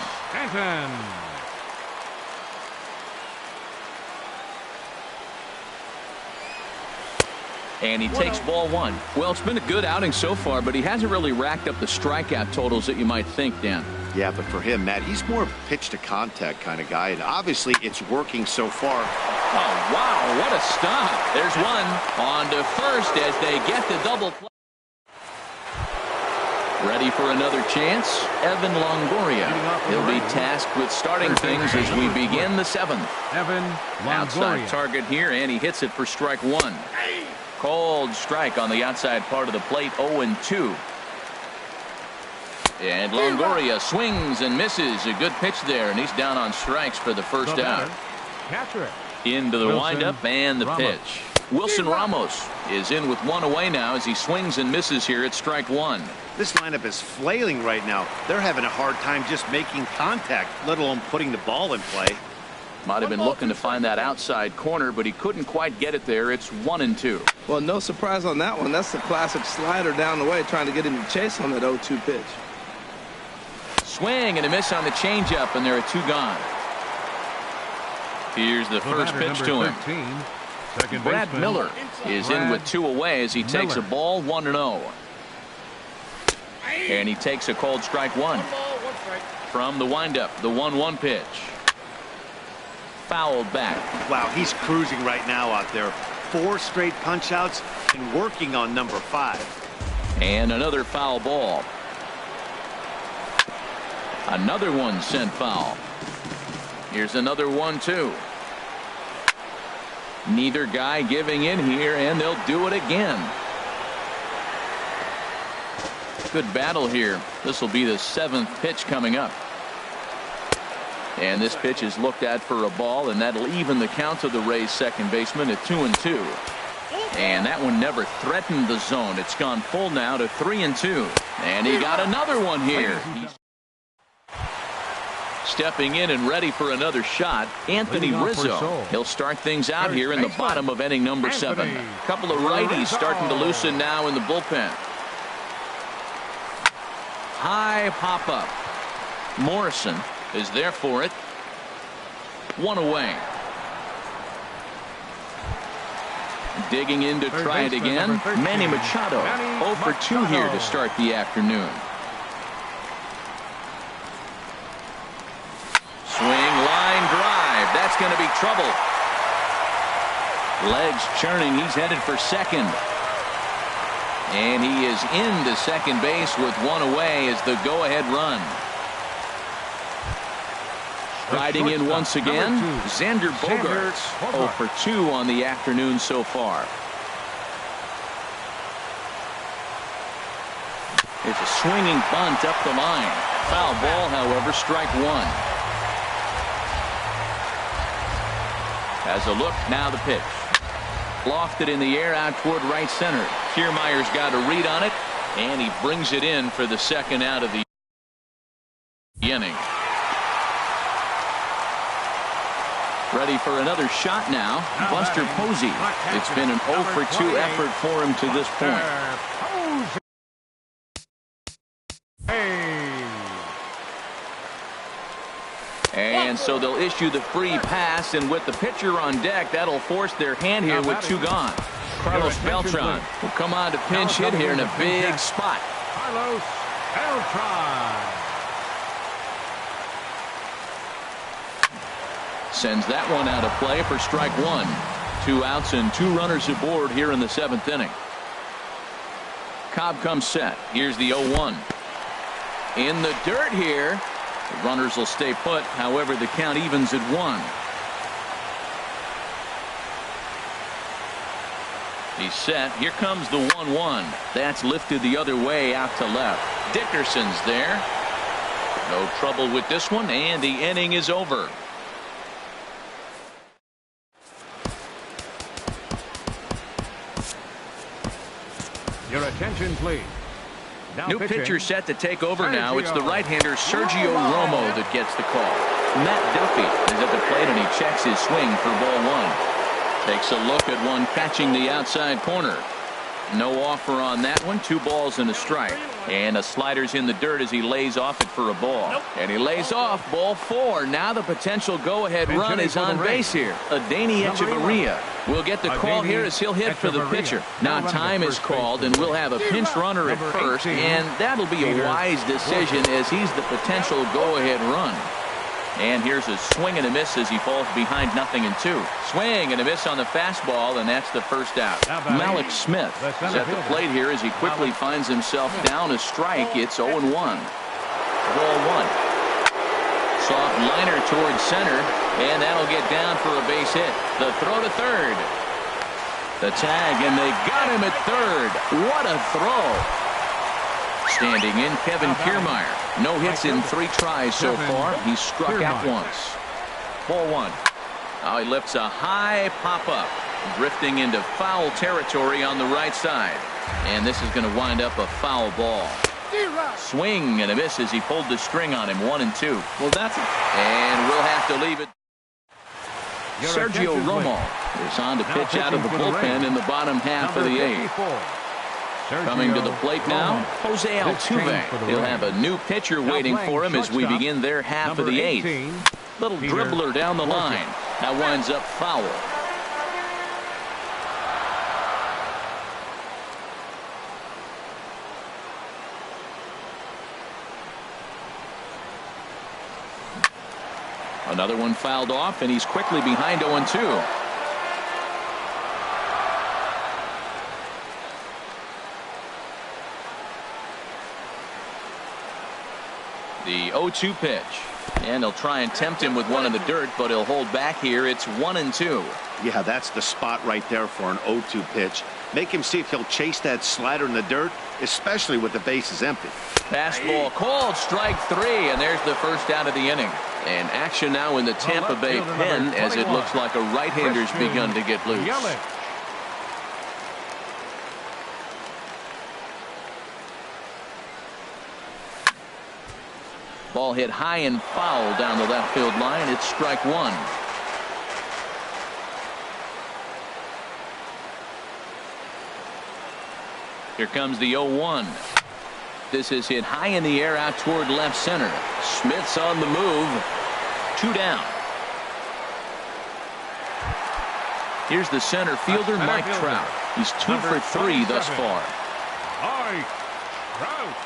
And he takes ball 1. Well, it's been a good outing so far, but he hasn't really racked up the strikeout totals that you might think, Dan. Yeah, but for him, Matt, he's more of a pitch-to-contact kind of guy, and obviously it's working so far. Oh, wow, what a stop. There's one on to first as they get the double play. Ready for another chance? Evan Longoria. He'll be tasked with starting things as we begin the 7th. Evan Longoria. Outside target here, and he hits it for strike 1. Cold strike on the outside part of the plate, 0-2. And Longoria swings and misses. A good pitch there, and he's down on strikes for the 1st out. Into the windup and the pitch. Wilson Ramos is in with 1 away now as he swings and misses here at strike 1. This lineup is flailing right now. They're having a hard time just making contact, let alone putting the ball in play. Might have been looking to find that outside corner, but he couldn't quite get it there. It's 1-2. Well, no surprise on that one. That's the classic slider down the way, trying to get him to chase on that 0-2 pitch. Swing and a miss on the changeup, and there are 2 gone. Here's the first pitch to him. Brad Miller is in with 2 away as he takes a ball 1-0. And he takes a cold strike 1. From the windup, the 1-1 pitch. Fouled back. Wow, he's cruising right now out there. 4 straight punch outs and working on number 5. And another foul ball. Another one sent foul. Here's another 1-2. Neither guy giving in here, and they'll do it again. Good battle here. This will be the 7th pitch coming up. And this pitch is looked at for a ball, and that'll even the count of the Rays second baseman at 2-2. And that one never threatened the zone. It's gone full now to 3-2. And he got another one here. He's stepping in and ready for another shot, Anthony Rizzo. He'll start things out here in the bottom of inning number 7. A couple of righties starting to loosen now in the bullpen. High pop-up. Morrison is there for it. 1 away. Digging in to try it again. Manny Machado 0 for 2 here to start the afternoon. Swing, line drive. That's going to be trouble. Legs churning. He's headed for second. And he is into second base with 1 away as the go-ahead run. Riding in once again, Xander Bogaerts 0 for 2 on the afternoon so far. It's a swinging bunt up the line. Foul ball, however, strike 1. Has a look, now the pitch. Lofted in the air out toward right center. Kiermaier's got a read on it, and he brings it in for the second out of the inning. Ready for another shot now, Buster Posey. It's been an 0 for 2 effort for him to this point. And so they'll issue the free pass, and with the pitcher on deck, that'll force their hand here with 2 gone. Carlos Beltran will come on to pinch hit here in a big spot. Carlos Beltran. Sends that one out of play for strike 1. 2 outs and 2 runners aboard here in the 7th inning. Cobb comes set. Here's the 0-1. In the dirt here. The runners will stay put. However, the count evens at 1. He's set. Here comes the 1-1. That's lifted the other way out to left. Dickerson's there. No trouble with this one, and the inning is over. Your attention, please. New pitcher set to take over now. It's the right-hander Sergio Romo that gets the call. Matt Duffy is at the plate, and he checks his swing for ball 1. Takes a look at one catching the outside corner. No offer on that one. 2 balls and a strike. And a slider's in the dirt as he lays off it for a ball. And he lays off ball 4. Now the potential go-ahead run is on base here. Adeiny Echeverria will get the call here as he'll hit for the pitcher. Now time is called, and we'll have a pinch runner at first, and that'll be a wise decision as he's the potential go-ahead run. And here's a swing and a miss as he falls behind 0-2. Swing and a miss on the fastball, and that's the first out. Malik Smith is at the plate here as he quickly finds himself down a strike. It's 0-1. Ball 1. Soft liner towards center, and that'll get down for a base hit. The throw to third. The tag, and they got him at third. What a throw. Standing in, Kevin Kiermaier. No hits in 3 tries so far. He's struck out once. Ball 1. Now he lifts a high pop-up, drifting into foul territory on the right side. And this is going to wind up a foul ball. Swing and a miss as he pulled the string on him. 1-2. Well, that's it. And we'll have to leave it. Sergio Romo is on to pitch out of the bullpen in the bottom half of the 8th. Coming to the plate now, Jose Altuve. He'll have a new pitcher waiting for him as we begin their half of the 8th. Little dribbler down the line. That winds up foul. Another one fouled off, and he's quickly behind 0-2. The 0-2 pitch. And they'll try and tempt him with one in the dirt, but he'll hold back here. It's 1-2. Yeah, that's the spot right there for an 0-2 pitch. Make him see if he'll chase that slider in the dirt, especially with the bases empty. Fastball called, strike 3, and there's the first out of the inning. And action now in the Tampa Bay pen as it looks like a right-hander's begun to get loose. Ball hit high and foul down the left field line. It's strike 1. Here comes the 0-1. This is hit high in the air out toward left center. Smith's on the move. 2 down. Here's the center fielder, Mike Trout. He's 2 for 3 thus far. Mike Trout.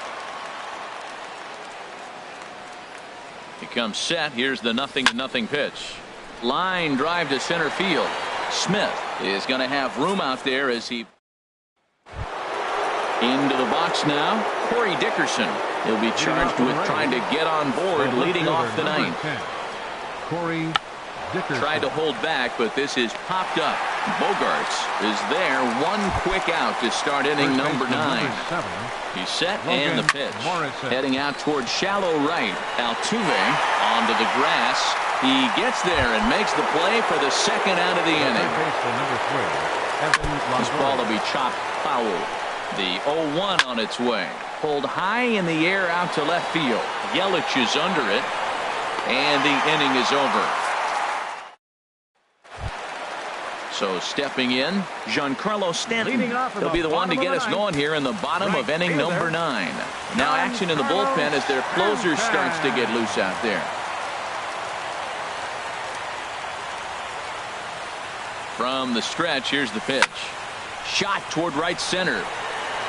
He comes set. Here's the 0-0 pitch. Line drive to center field. Smith is going to have room out there as he into the box now. Corey Dickerson. He'll be charged with trying to get on board leading off the ninth. Corey Dickerson tried to hold back, but this is popped up. Bogarts is there. One quick out to start inning number 9. He's set and the pitch. Heading out toward shallow right. Altuve onto the grass. He gets there and makes the play for the second out of the inning. This ball will be chopped foul. The 0-1 on its way. Pulled high in the air out to left field. Yelich is under it. And the inning is over. So stepping in, Giancarlo Stanton. He'll be the one to get us going here in the bottom of inning number 9. Now action in the bullpen as their closer starts to get loose out there. From the stretch, here's the pitch. Shot toward right center.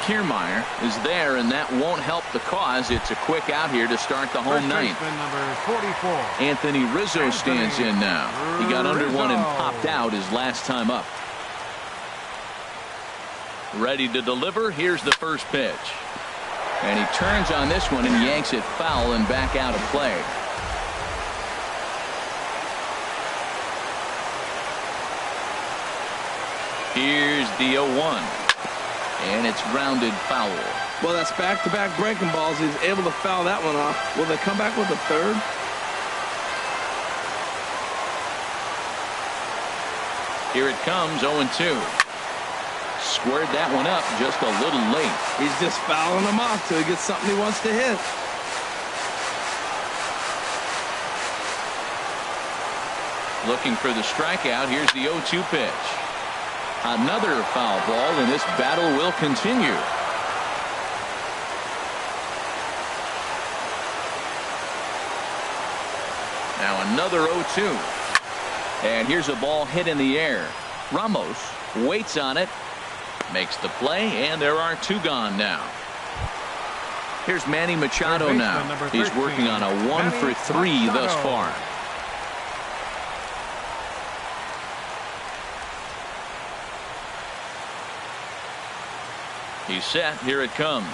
Kiermaier is there, and that won't help the cause. It's a quick out here to start the home ninth. Anthony Rizzo stands in now. He got under one and popped out his last time up. Ready to deliver. Here's the first pitch. And he turns on this one and yanks it foul and back out of play. Here's the 0-1. And it's rounded foul. Well, that's back-to-back breaking balls. He's able to foul that one off. Will they come back with a third? Here it comes, 0-2. Squared that one up just a little late. He's just fouling them off till he gets something he wants to hit. Looking for the strikeout. Here's the 0-2 pitch. Another foul ball, and this battle will continue. Now another 0-2. And here's a ball hit in the air. Ramos waits on it, makes the play, and there are 2 gone now. Here's Manny Machado now. He's working on a 1 for 3 thus far. He's set. Here it comes.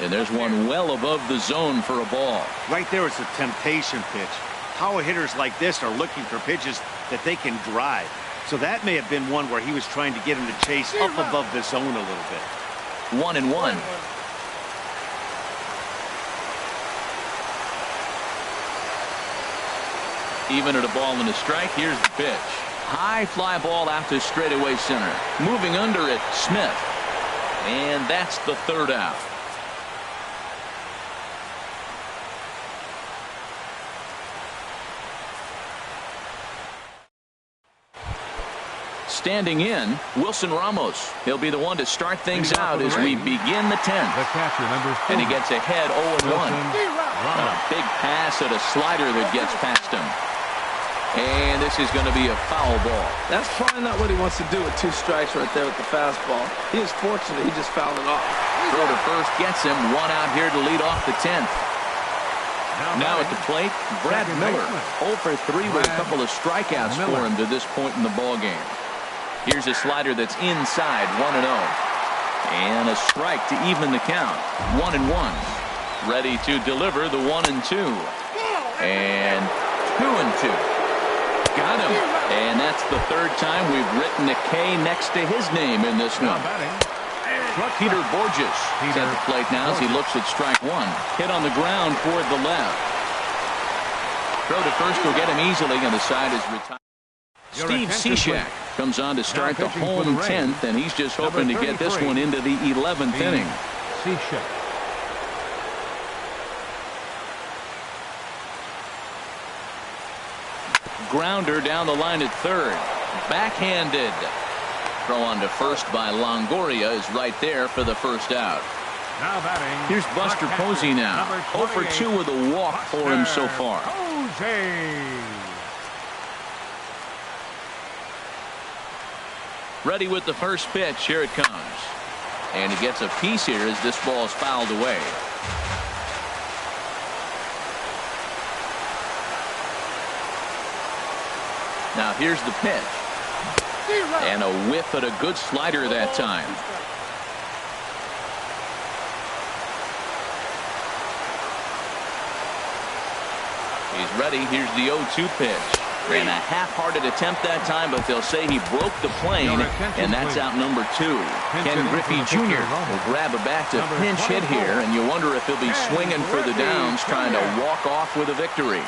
And there's one well above the zone for a ball. Right there, it's a temptation pitch. Power hitters like this are looking for pitches that they can drive. So that may have been one where he was trying to get him to chase up above the zone a little bit. 1-1. Even at a ball and a strike. Here's the pitch. High fly ball out to straightaway center. Moving under it, Smith. And that's the third out. Standing in, Wilson Ramos. He'll be the one to start things out as we begin the 10th. The catcher, number 4. And he gets ahead 0-1. A big pass at a slider that gets past him. And this is going to be a foul ball. That's probably not what he wants to do with 2 strikes right there with the fastball. He is fortunate he just fouled it off. Throw to first gets him. 1 out here to lead off the 10th. Now at the plate, Brad Miller. 0 for 3 with a couple of strikeouts for him to this point in the ball game. Here's a slider that's inside, 1-0. And a strike to even the count. 1-1. Ready to deliver the 1-2. And 2-2. Got him. And that's the third time we've written a K next to his name in this one. Peter Borges is at the plate now as he looks at strike one. Hit on the ground toward the left. Throw to first will get him easily, and the side is retired. Steve Cishek comes on to start the home 10th, and he's just hoping to get this one into the 11th inning. Cishek. Grounder down the line at third. Backhanded. Throw on to first by Longoria is right there for the first out. Now batting. Here's Buster Posey now. 0 for 2 with a walk for him so far. Posey. Ready with the first pitch. Here it comes. And he gets a piece here as this ball is fouled away. Now here's the pitch. And a whiff at a good slider that time. He's ready. Here's the 0-2 pitch. Ran a half-hearted attempt that time, but they'll say he broke the plane, and that's out number 2. Ken Griffey Jr. will grab a bat to pinch hit here, and you wonder if he'll be swinging for the downs, trying to walk off with a victory.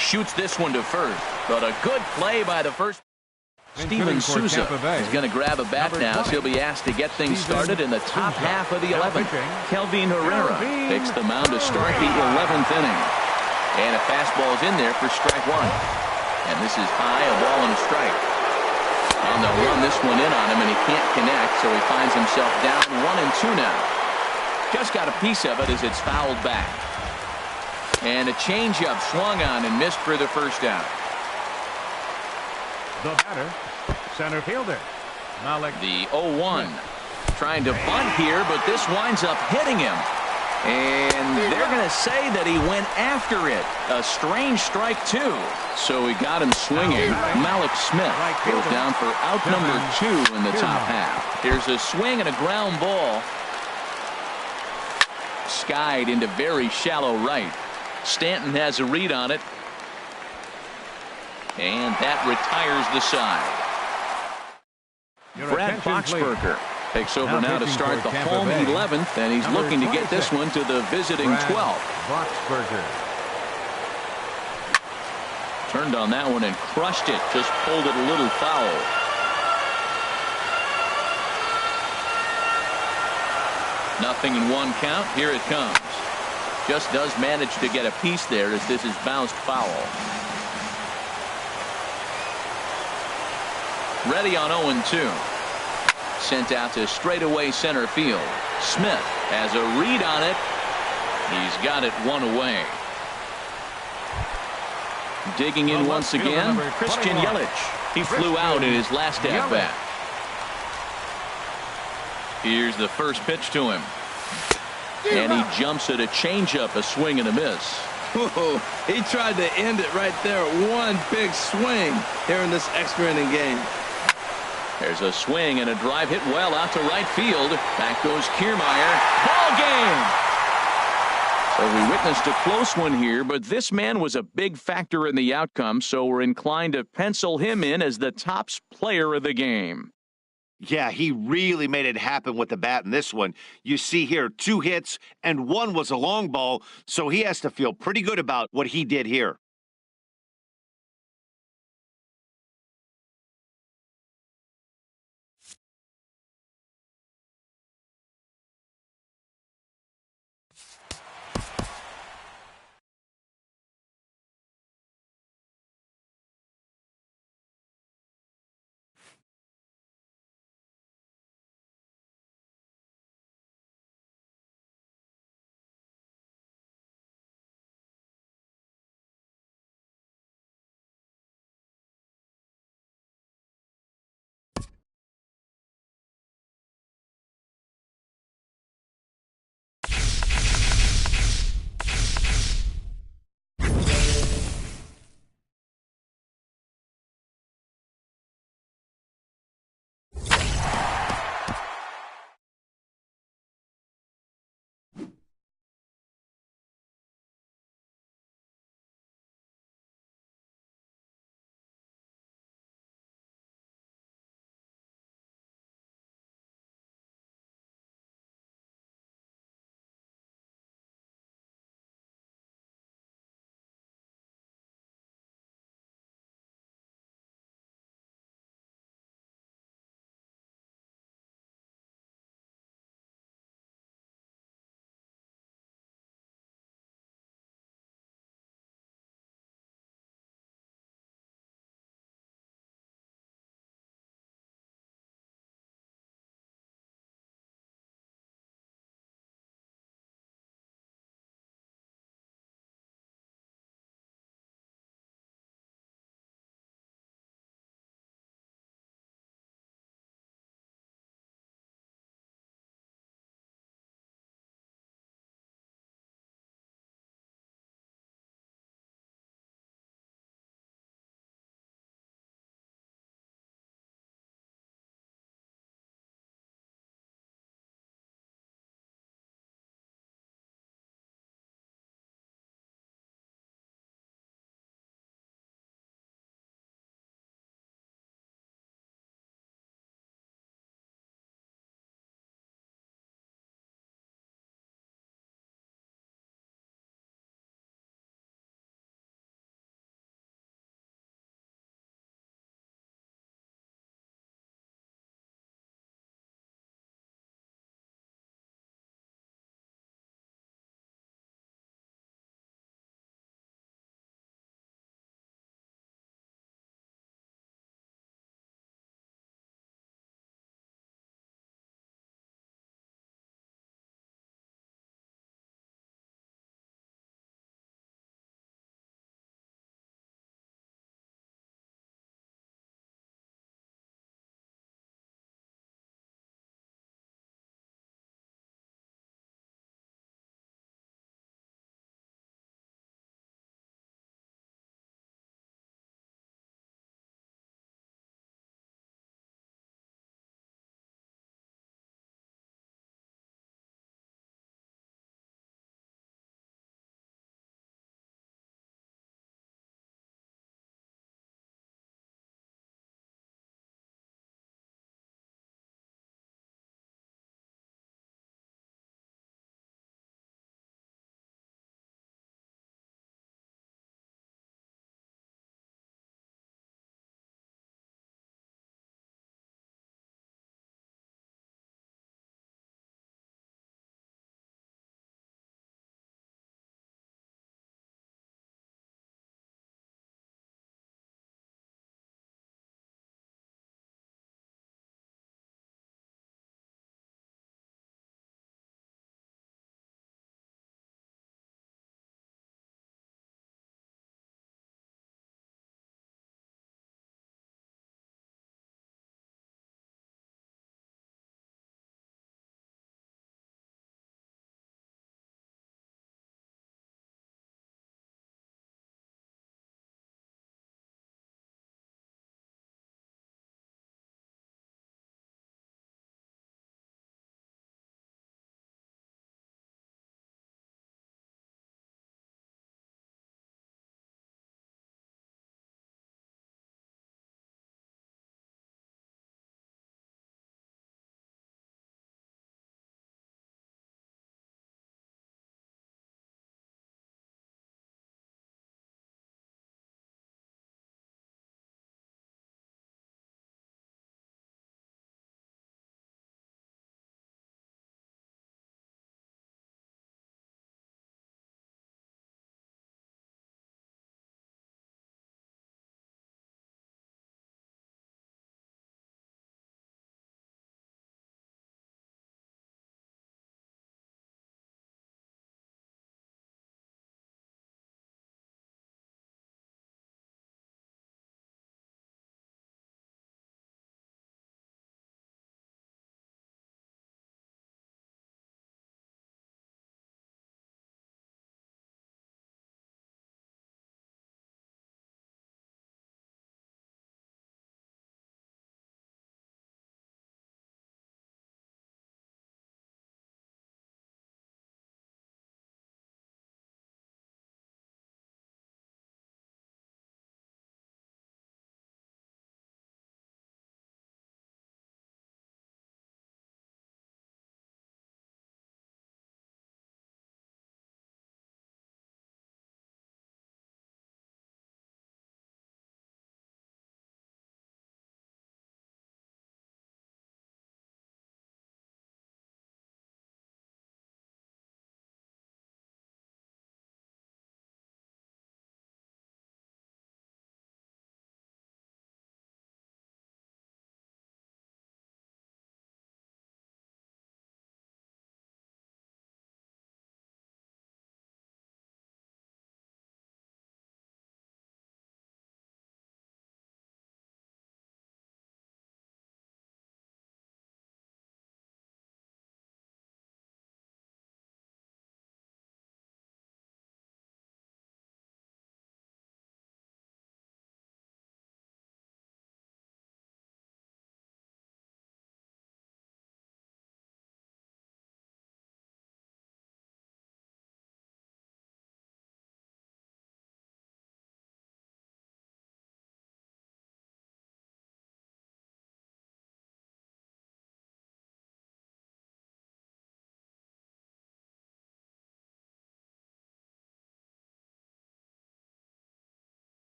Shoots this one to first, but a good play by the first. Steven Souza is going to grab a bat now, so he'll be asked to get things started in the top half of the 11th. Kelvin Herrera takes the mound to start the 11th inning. And a fastball is in there for strike one. And this is high, a ball and a strike. On the run this one in on him, and he can't connect, so he finds himself down 1-2 now. Just got a piece of it as it's fouled back. And a changeup swung on and missed for the first out. The batter, center fielder, Malik. The 0-1. Trying to bunt here, but this winds up hitting him. And they're going to say that he went after it. A strange strike, too. So he got him swinging. Malik Smith goes down for out number 2 in the top half. Here's a swing and a ground ball. Skied into very shallow right. Stanton has a read on it. And that retires the side. Brad Boxberger takes over now to start the home 11th, and he's looking to get this one to the visiting 12th. Boxberger. Turned on that one and crushed it. Just pulled it a little foul. Nothing in one count. Here it comes. Just does manage to get a piece there as this is bounced foul. Ready on 0-2. Sent out to straightaway center field. Smith has a read on it. He's got it one away. Digging in once again, Christian Yelich. He flew out in his last at-bat. Here's the first pitch to him. And he jumps at a changeup, a swing and a miss. Whoa, he tried to end it right there. One big swing here in this extra inning game. There's a swing and a drive hit well out to right field. Back goes Kiermaier. Ball game! So we witnessed a close one here, but this man was a big factor in the outcome, so we're inclined to pencil him in as the top player of the game. Yeah, he really made it happen with the bat in this one. You see here 2 hits, and 1 was a long ball, so he has to feel pretty good about what he did here.